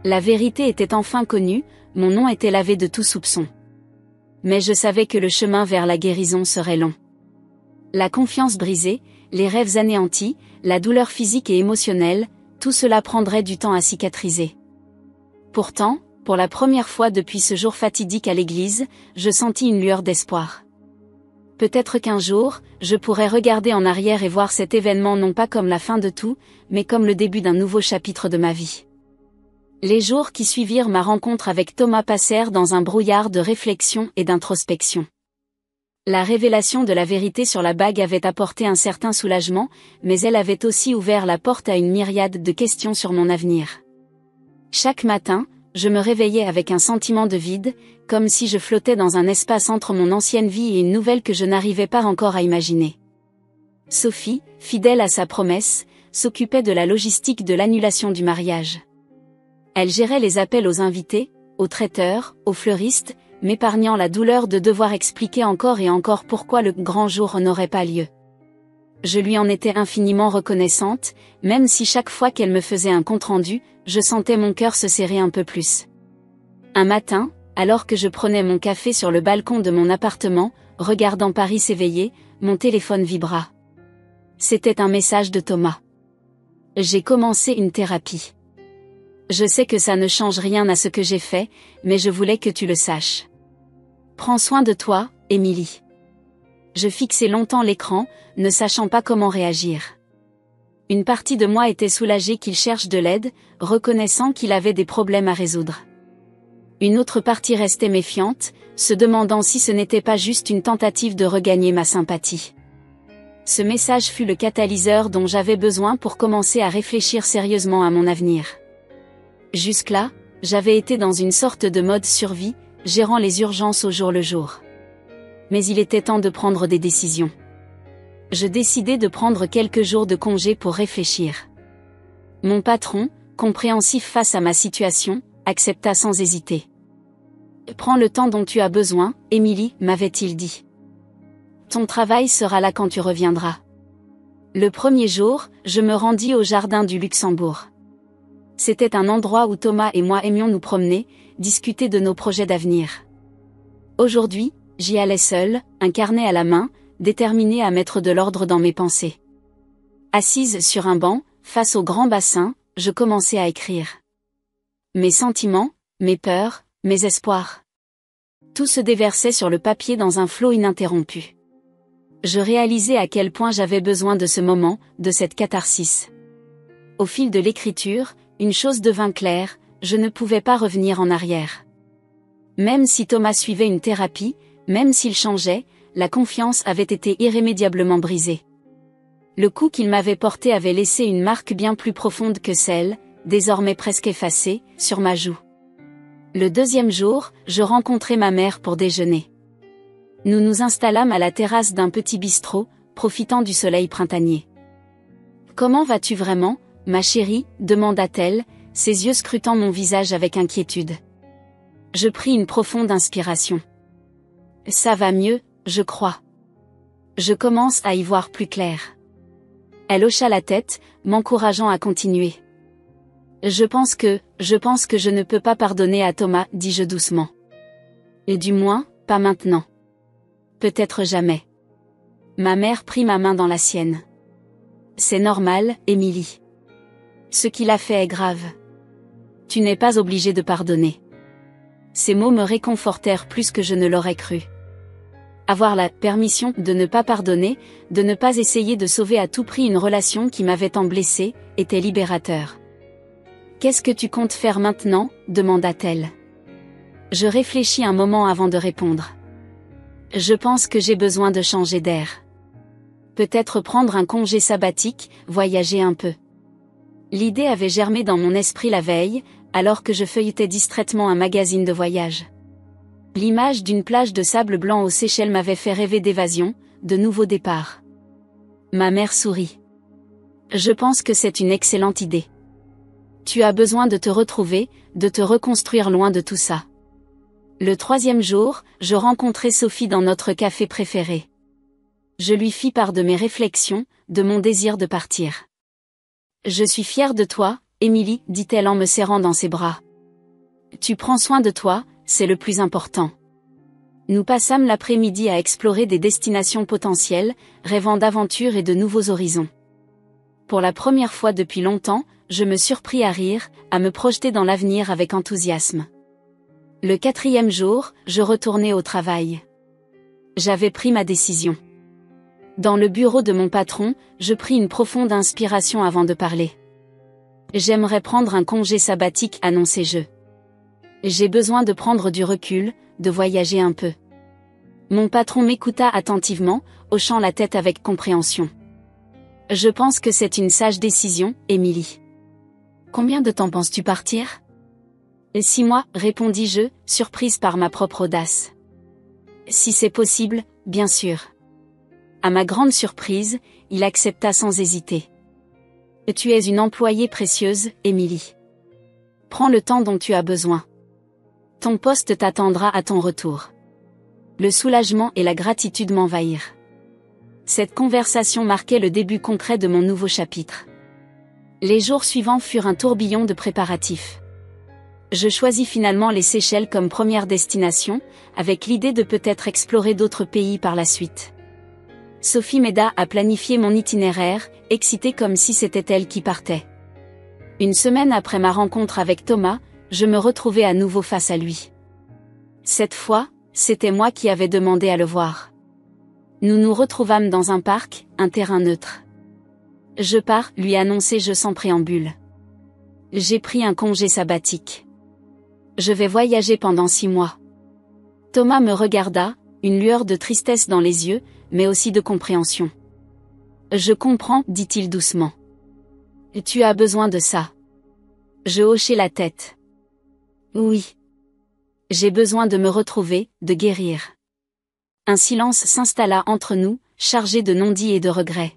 La vérité était enfin connue, mon nom était lavé de tout soupçon. Mais je savais que le chemin vers la guérison serait long. La confiance brisée, les rêves anéantis, la douleur physique et émotionnelle, tout cela prendrait du temps à cicatriser. Pourtant, pour la première fois depuis ce jour fatidique à l'église, je sentis une lueur d'espoir. Peut-être qu'un jour, je pourrais regarder en arrière et voir cet événement non pas comme la fin de tout, mais comme le début d'un nouveau chapitre de ma vie. Les jours qui suivirent ma rencontre avec Thomas passèrent dans un brouillard de réflexion et d'introspection. La révélation de la vérité sur la bague avait apporté un certain soulagement, mais elle avait aussi ouvert la porte à une myriade de questions sur mon avenir. Chaque matin, je me réveillais avec un sentiment de vide, comme si je flottais dans un espace entre mon ancienne vie et une nouvelle que je n'arrivais pas encore à imaginer. Sophie, fidèle à sa promesse, s'occupait de la logistique de l'annulation du mariage. Elle gérait les appels aux invités, aux traiteurs, aux fleuristes, m'épargnant la douleur de devoir expliquer encore et encore pourquoi le grand jour n'aurait pas lieu. Je lui en étais infiniment reconnaissante, même si chaque fois qu'elle me faisait un compte-rendu, je sentais mon cœur se serrer un peu plus. Un matin, alors que je prenais mon café sur le balcon de mon appartement, regardant Paris s'éveiller, mon téléphone vibra. C'était un message de Thomas. J'ai commencé une thérapie. Je sais que ça ne change rien à ce que j'ai fait, mais je voulais que tu le saches. Prends soin de toi, Émilie. Je fixais longtemps l'écran, ne sachant pas comment réagir. Une partie de moi était soulagée qu'il cherche de l'aide, reconnaissant qu'il avait des problèmes à résoudre. Une autre partie restait méfiante, se demandant si ce n'était pas juste une tentative de regagner ma sympathie. Ce message fut le catalyseur dont j'avais besoin pour commencer à réfléchir sérieusement à mon avenir. Jusque-là, j'avais été dans une sorte de mode survie, gérant les urgences au jour le jour. Mais il était temps de prendre des décisions. Je décidai de prendre quelques jours de congé pour réfléchir. Mon patron, compréhensif face à ma situation, accepta sans hésiter. « Prends le temps dont tu as besoin, Émilie, m'avait-il dit. Ton travail sera là quand tu reviendras. » Le premier jour, je me rendis au jardin du Luxembourg. C'était un endroit où Thomas et moi aimions nous promener, discuter de nos projets d'avenir. Aujourd'hui, j'y allais seule, un carnet à la main, déterminée à mettre de l'ordre dans mes pensées. Assise sur un banc, face au grand bassin, je commençais à écrire. Mes sentiments, mes peurs, mes espoirs. Tout se déversait sur le papier dans un flot ininterrompu. Je réalisais à quel point j'avais besoin de ce moment, de cette catharsis. Au fil de l'écriture, une chose devint claire, je ne pouvais pas revenir en arrière. Même si Thomas suivait une thérapie, même s'il changeait, la confiance avait été irrémédiablement brisée. Le coup qu'il m'avait porté avait laissé une marque bien plus profonde que celle, désormais presque effacée, sur ma joue. Le deuxième jour, je rencontrai ma mère pour déjeuner. Nous nous installâmes à la terrasse d'un petit bistrot, profitant du soleil printanier. « Comment vas-tu vraiment, ma chérie ?» demanda-t-elle, ses yeux scrutant mon visage avec inquiétude. Je pris une profonde inspiration. « Ça va mieux, je crois. Je commence à y voir plus clair. » Elle hocha la tête, m'encourageant à continuer. « Je pense que je ne peux pas pardonner à Thomas, dis-je doucement. Et du moins, pas maintenant. Peut-être jamais. Ma mère prit ma main dans la sienne. C'est normal, Émilie. Ce qu'il a fait est grave. Tu n'es pas obligée de pardonner. Ces mots me réconfortèrent plus que je ne l'aurais cru. Avoir la permission de ne pas pardonner, de ne pas essayer de sauver à tout prix une relation qui m'avait tant blessée, était libérateur. Qu'est-ce que tu comptes faire maintenant, demanda-t-elle. Je réfléchis un moment avant de répondre. Je pense que j'ai besoin de changer d'air. Peut-être prendre un congé sabbatique, voyager un peu. L'idée avait germé dans mon esprit la veille, alors que je feuilletais distraitement un magazine de voyage. L'image d'une plage de sable blanc aux Seychelles m'avait fait rêver d'évasion, de nouveaux départs. Ma mère sourit. Je pense que c'est une excellente idée. Tu as besoin de te retrouver, de te reconstruire loin de tout ça. Le 3e jour, je rencontrai Sophie dans notre café préféré. Je lui fis part de mes réflexions, de mon désir de partir. Je suis fière de toi, Émilie, dit-elle en me serrant dans ses bras. Tu prends soin de toi, c'est le plus important. Nous passâmes l'après-midi à explorer des destinations potentielles, rêvant d'aventures et de nouveaux horizons. Pour la première fois depuis longtemps, je me surpris à rire, à me projeter dans l'avenir avec enthousiasme. Le 4e jour, je retournai au travail. J'avais pris ma décision. Dans le bureau de mon patron, je pris une profonde inspiration avant de parler. J'aimerais prendre un congé sabbatique, annonçai-je. J'ai besoin de prendre du recul, de voyager un peu. Mon patron m'écouta attentivement, hochant la tête avec compréhension. Je pense que c'est une sage décision, Émilie. Combien de temps penses-tu partir ? 6 mois, répondis-je, surprise par ma propre audace. Si c'est possible, bien sûr. À ma grande surprise, il accepta sans hésiter. Tu es une employée précieuse, Émilie. Prends le temps dont tu as besoin. Ton poste t'attendra à ton retour. Le soulagement et la gratitude m'envahirent. Cette conversation marquait le début concret de mon nouveau chapitre. Les jours suivants furent un tourbillon de préparatifs. Je choisis finalement les Seychelles comme première destination, avec l'idée de peut-être explorer d'autres pays par la suite. Sophie m'aida à planifier mon itinéraire, excitée comme si c'était elle qui partait. Une semaine après ma rencontre avec Thomas, je me retrouvais à nouveau face à lui. Cette fois, c'était moi qui avais demandé à le voir. Nous nous retrouvâmes dans un parc, un terrain neutre. Je pars, lui annonçai-je sans préambule. J'ai pris un congé sabbatique. Je vais voyager pendant 6 mois. Thomas me regarda, une lueur de tristesse dans les yeux, mais aussi de compréhension. Je comprends, dit-il doucement. Tu as besoin de ça. Je hochai la tête. Oui. J'ai besoin de me retrouver, de guérir. Un silence s'installa entre nous, chargé de non-dits et de regrets.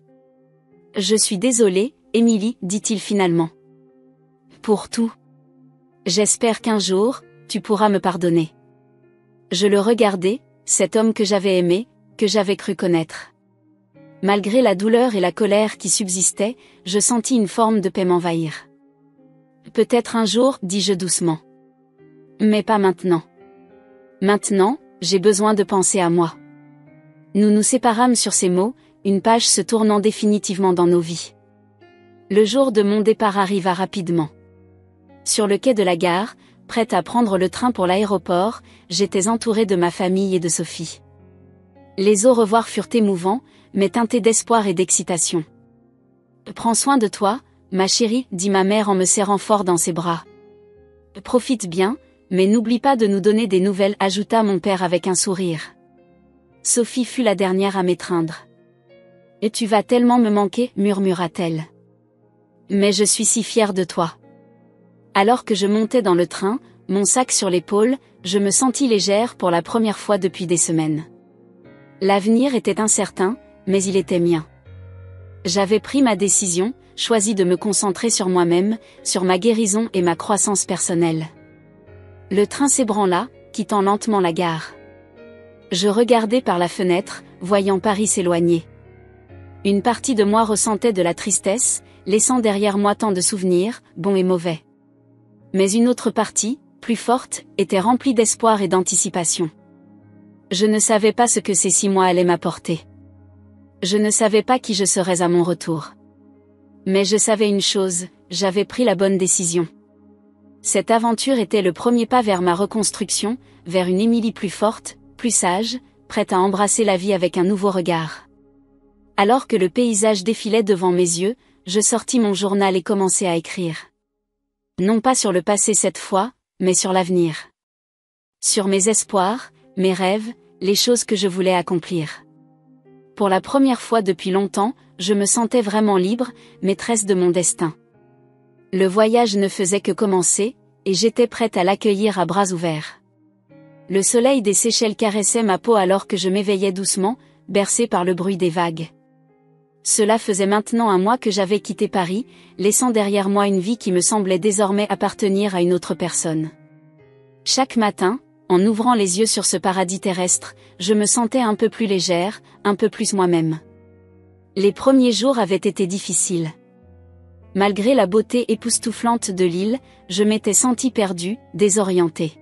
Je suis désolé, Émilie, dit-il finalement. Pour tout. J'espère qu'un jour, tu pourras me pardonner. Je le regardai, cet homme que j'avais aimé, que j'avais cru connaître. Malgré la douleur et la colère qui subsistaient, je sentis une forme de paix m'envahir. Peut-être un jour, dis-je doucement. Mais pas maintenant. Maintenant, j'ai besoin de penser à moi. Nous nous séparâmes sur ces mots, une page se tournant définitivement dans nos vies. Le jour de mon départ arriva rapidement. Sur le quai de la gare, prête à prendre le train pour l'aéroport, j'étais entourée de ma famille et de Sophie. Les au revoir furent émouvants, mais teintés d'espoir et d'excitation. « Prends soin de toi, ma chérie, dit ma mère en me serrant fort dans ses bras. « Profite bien, mais n'oublie pas de nous donner des nouvelles, ajouta mon père avec un sourire. Sophie fut la dernière à m'étreindre. « Et tu vas tellement me manquer, murmura-t-elle. Mais je suis si fière de toi. » Alors que je montais dans le train, mon sac sur l'épaule, je me sentis légère pour la première fois depuis des semaines. L'avenir était incertain, mais il était mien. J'avais pris ma décision, choisi de me concentrer sur moi-même, sur ma guérison et ma croissance personnelle. Le train s'ébranla, quittant lentement la gare. Je regardais par la fenêtre, voyant Paris s'éloigner. Une partie de moi ressentait de la tristesse, laissant derrière moi tant de souvenirs, bons et mauvais. Mais une autre partie, plus forte, était remplie d'espoir et d'anticipation. Je ne savais pas ce que ces 6 mois allaient m'apporter. Je ne savais pas qui je serais à mon retour. Mais je savais une chose, j'avais pris la bonne décision. Cette aventure était le premier pas vers ma reconstruction, vers une Émilie plus forte, plus sage, prête à embrasser la vie avec un nouveau regard. Alors que le paysage défilait devant mes yeux, je sortis mon journal et commençai à écrire. Non pas sur le passé cette fois, mais sur l'avenir. Sur mes espoirs, mes rêves, les choses que je voulais accomplir. Pour la première fois depuis longtemps, je me sentais vraiment libre, maîtresse de mon destin. Le voyage ne faisait que commencer, et j'étais prête à l'accueillir à bras ouverts. Le soleil des Seychelles caressait ma peau alors que je m'éveillais doucement, bercée par le bruit des vagues. Cela faisait maintenant un mois que j'avais quitté Paris, laissant derrière moi une vie qui me semblait désormais appartenir à une autre personne. Chaque matin, en ouvrant les yeux sur ce paradis terrestre, je me sentais un peu plus légère, un peu plus moi-même. Les premiers jours avaient été difficiles. Malgré la beauté époustouflante de l'île, je m'étais sentie perdue, désorientée.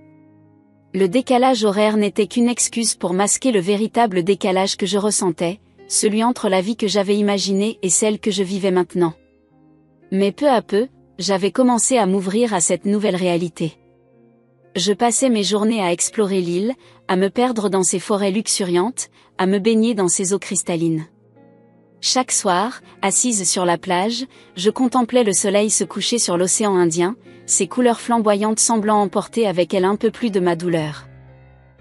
Le décalage horaire n'était qu'une excuse pour masquer le véritable décalage que je ressentais, celui entre la vie que j'avais imaginée et celle que je vivais maintenant. Mais peu à peu, j'avais commencé à m'ouvrir à cette nouvelle réalité. Je passais mes journées à explorer l'île, à me perdre dans ses forêts luxuriantes, à me baigner dans ses eaux cristallines. Chaque soir, assise sur la plage, je contemplais le soleil se coucher sur l'océan Indien, ses couleurs flamboyantes semblant emporter avec elles un peu plus de ma douleur.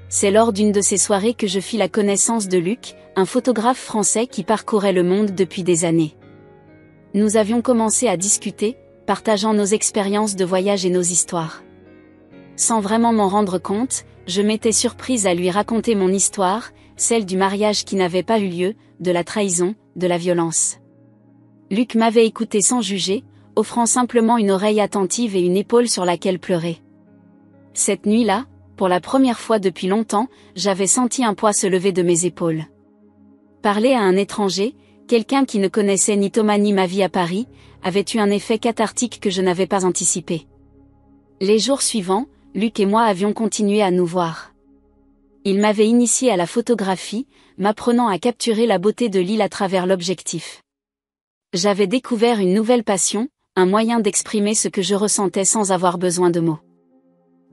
C'est lors d'une de ces soirées que je fis la connaissance de Luc, un photographe français qui parcourait le monde depuis des années. Nous avions commencé à discuter, partageant nos expériences de voyage et nos histoires. Sans vraiment m'en rendre compte, je m'étais surprise à lui raconter mon histoire, celle du mariage qui n'avait pas eu lieu, de la trahison, de la violence. Luc m'avait écouté sans juger, offrant simplement une oreille attentive et une épaule sur laquelle pleurer. Cette nuit-là, pour la première fois depuis longtemps, j'avais senti un poids se lever de mes épaules. Parler à un étranger, quelqu'un qui ne connaissait ni Thomas ni ma vie à Paris, avait eu un effet cathartique que je n'avais pas anticipé. Les jours suivants, Luc et moi avions continué à nous voir. Il m'avait initié à la photographie, m'apprenant à capturer la beauté de l'île à travers l'objectif. J'avais découvert une nouvelle passion, un moyen d'exprimer ce que je ressentais sans avoir besoin de mots.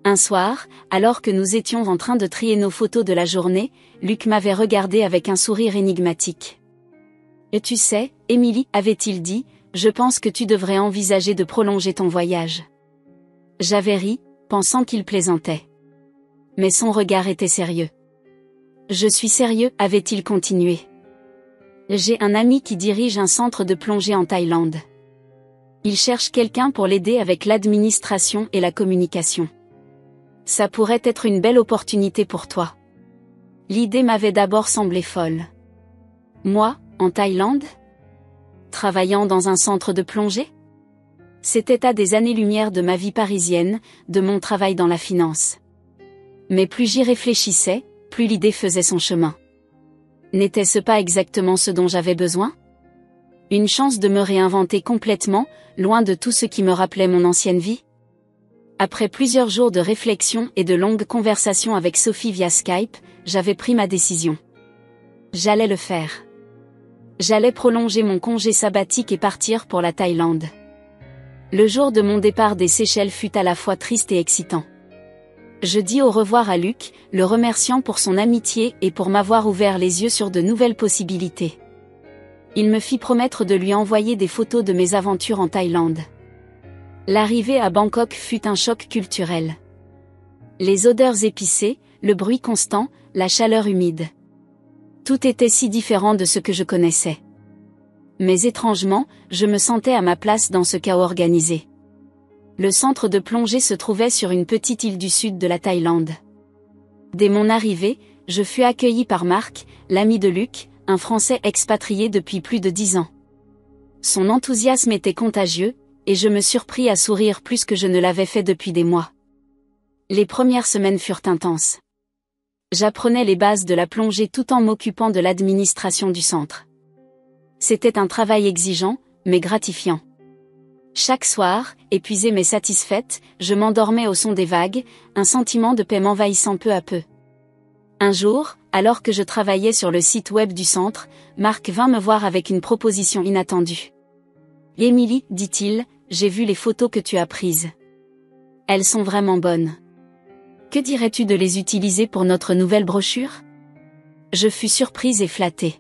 Un soir, alors que nous étions en train de trier nos photos de la journée, Luc m'avait regardé avec un sourire énigmatique. « Et tu sais, Émilie, avait-il dit, je pense que tu devrais envisager de prolonger ton voyage. » J'avais ri, pensant qu'il plaisantait. Mais son regard était sérieux. « Je suis sérieux, avait-il continué. J'ai un ami qui dirige un centre de plongée en Thaïlande. Il cherche quelqu'un pour l'aider avec l'administration et la communication. Ça pourrait être une belle opportunité pour toi. » L'idée m'avait d'abord semblé folle. Moi, en Thaïlande ? Travaillant dans un centre de plongée ? C'était à des années-lumière de ma vie parisienne, de mon travail dans la finance. Mais plus j'y réfléchissais, plus l'idée faisait son chemin. N'était-ce pas exactement ce dont j'avais besoin ? Une chance de me réinventer complètement, loin de tout ce qui me rappelait mon ancienne vie ? Après plusieurs jours de réflexion et de longues conversations avec Sophie via Skype, j'avais pris ma décision. J'allais le faire. J'allais prolonger mon congé sabbatique et partir pour la Thaïlande. Le jour de mon départ des Seychelles fut à la fois triste et excitant. Je dis au revoir à Luc, le remerciant pour son amitié et pour m'avoir ouvert les yeux sur de nouvelles possibilités. Il me fit promettre de lui envoyer des photos de mes aventures en Thaïlande. L'arrivée à Bangkok fut un choc culturel. Les odeurs épicées, le bruit constant, la chaleur humide. Tout était si différent de ce que je connaissais. Mais étrangement, je me sentais à ma place dans ce chaos organisé. Le centre de plongée se trouvait sur une petite île du sud de la Thaïlande. Dès mon arrivée, je fus accueilli par Marc, l'ami de Luc, un Français expatrié depuis plus de 10 ans. Son enthousiasme était contagieux, et je me surpris à sourire plus que je ne l'avais fait depuis des mois. Les premières semaines furent intenses. J'apprenais les bases de la plongée tout en m'occupant de l'administration du centre. C'était un travail exigeant, mais gratifiant. Chaque soir, épuisée mais satisfaite, je m'endormais au son des vagues, un sentiment de paix m'envahissant peu à peu. Un jour, alors que je travaillais sur le site web du centre, Marc vint me voir avec une proposition inattendue. « Émilie, dit-il, j'ai vu les photos que tu as prises. Elles sont vraiment bonnes. Que dirais-tu de les utiliser pour notre nouvelle brochure ?» Je fus surprise et flattée.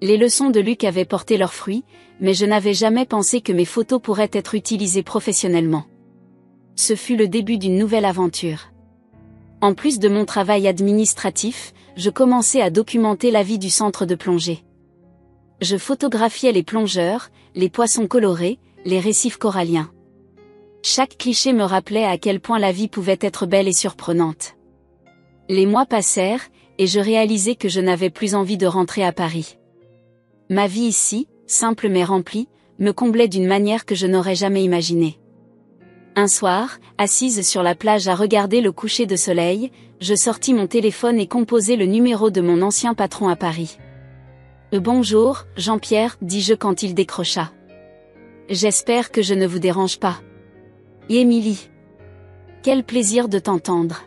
Les leçons de Luc avaient porté leurs fruits, mais je n'avais jamais pensé que mes photos pourraient être utilisées professionnellement. Ce fut le début d'une nouvelle aventure. En plus de mon travail administratif, je commençais à documenter la vie du centre de plongée. Je photographiais les plongeurs, les poissons colorés, les récifs coralliens. Chaque cliché me rappelait à quel point la vie pouvait être belle et surprenante. Les mois passèrent, et je réalisais que je n'avais plus envie de rentrer à Paris. Ma vie ici, simple mais remplie, me comblait d'une manière que je n'aurais jamais imaginée. Un soir, assise sur la plage à regarder le coucher de soleil, je sortis mon téléphone et composai le numéro de mon ancien patron à Paris. « Bonjour, Jean-Pierre, dis-je quand il décrocha. J'espère que je ne vous dérange pas. Émilie. Quel plaisir de t'entendre.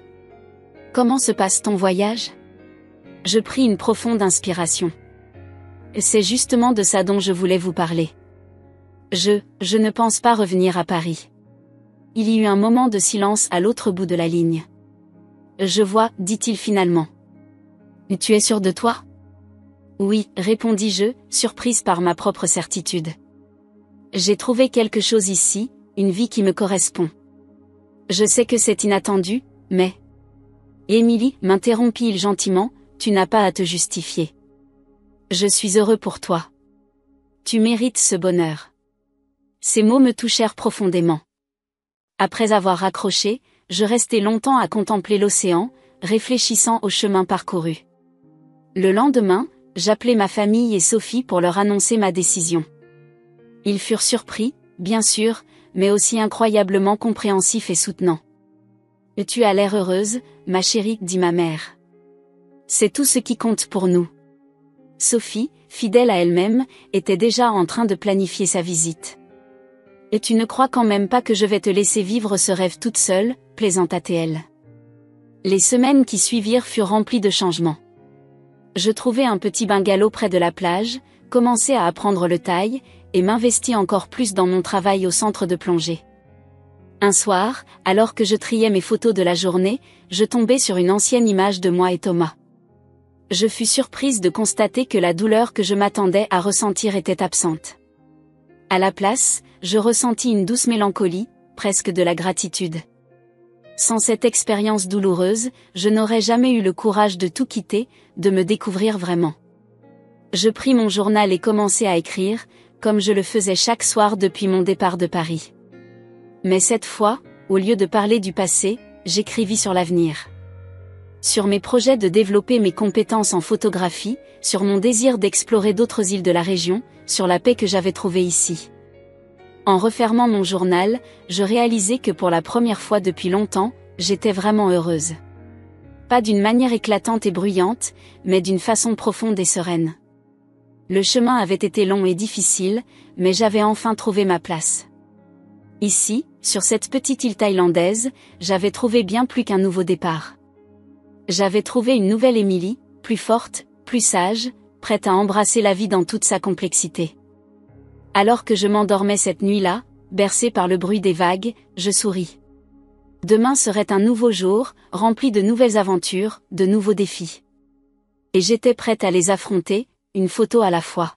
Comment se passe ton voyage ? » Je pris une profonde inspiration. C'est justement de ça dont je voulais vous parler. Je ne pense pas revenir à Paris. Il y eut un moment de silence à l'autre bout de la ligne. Je vois, dit-il finalement. Tu es sûre de toi ? Oui, répondis-je, surprise par ma propre certitude. J'ai trouvé quelque chose ici, une vie qui me correspond. Je sais que c'est inattendu, mais... Émilie, m'interrompit-il gentiment, tu n'as pas à te justifier. Je suis heureux pour toi. Tu mérites ce bonheur. Ces mots me touchèrent profondément. Après avoir raccroché, je restai longtemps à contempler l'océan, réfléchissant au chemin parcouru. Le lendemain, j'appelai ma famille et Sophie pour leur annoncer ma décision. Ils furent surpris, bien sûr, mais aussi incroyablement compréhensifs et soutenants. « Tu as l'air heureuse, ma chérie, dit ma mère. C'est tout ce qui compte pour nous. » Sophie, fidèle à elle-même, était déjà en train de planifier sa visite. « Et tu ne crois quand même pas que je vais te laisser vivre ce rêve toute seule, plaisanta-t-elle. » Les semaines qui suivirent furent remplies de changements. Je trouvai un petit bungalow près de la plage, commençai à apprendre le thaï, et m'investis encore plus dans mon travail au centre de plongée. Un soir, alors que je triais mes photos de la journée, je tombai sur une ancienne image de moi et Thomas. Je fus surprise de constater que la douleur que je m'attendais à ressentir était absente. À la place, je ressentis une douce mélancolie, presque de la gratitude. Sans cette expérience douloureuse, je n'aurais jamais eu le courage de tout quitter, de me découvrir vraiment. Je pris mon journal et commençai à écrire, comme je le faisais chaque soir depuis mon départ de Paris. Mais cette fois, au lieu de parler du passé, j'écrivis sur l'avenir. Sur mes projets de développer mes compétences en photographie, sur mon désir d'explorer d'autres îles de la région, sur la paix que j'avais trouvée ici. En refermant mon journal, je réalisais que pour la première fois depuis longtemps, j'étais vraiment heureuse. Pas d'une manière éclatante et bruyante, mais d'une façon profonde et sereine. Le chemin avait été long et difficile, mais j'avais enfin trouvé ma place. Ici, sur cette petite île thaïlandaise, j'avais trouvé bien plus qu'un nouveau départ. J'avais trouvé une nouvelle Émilie, plus forte, plus sage, prête à embrasser la vie dans toute sa complexité. Alors que je m'endormais cette nuit-là, bercée par le bruit des vagues, je souris. Demain serait un nouveau jour, rempli de nouvelles aventures, de nouveaux défis. Et j'étais prête à les affronter, une photo à la fois.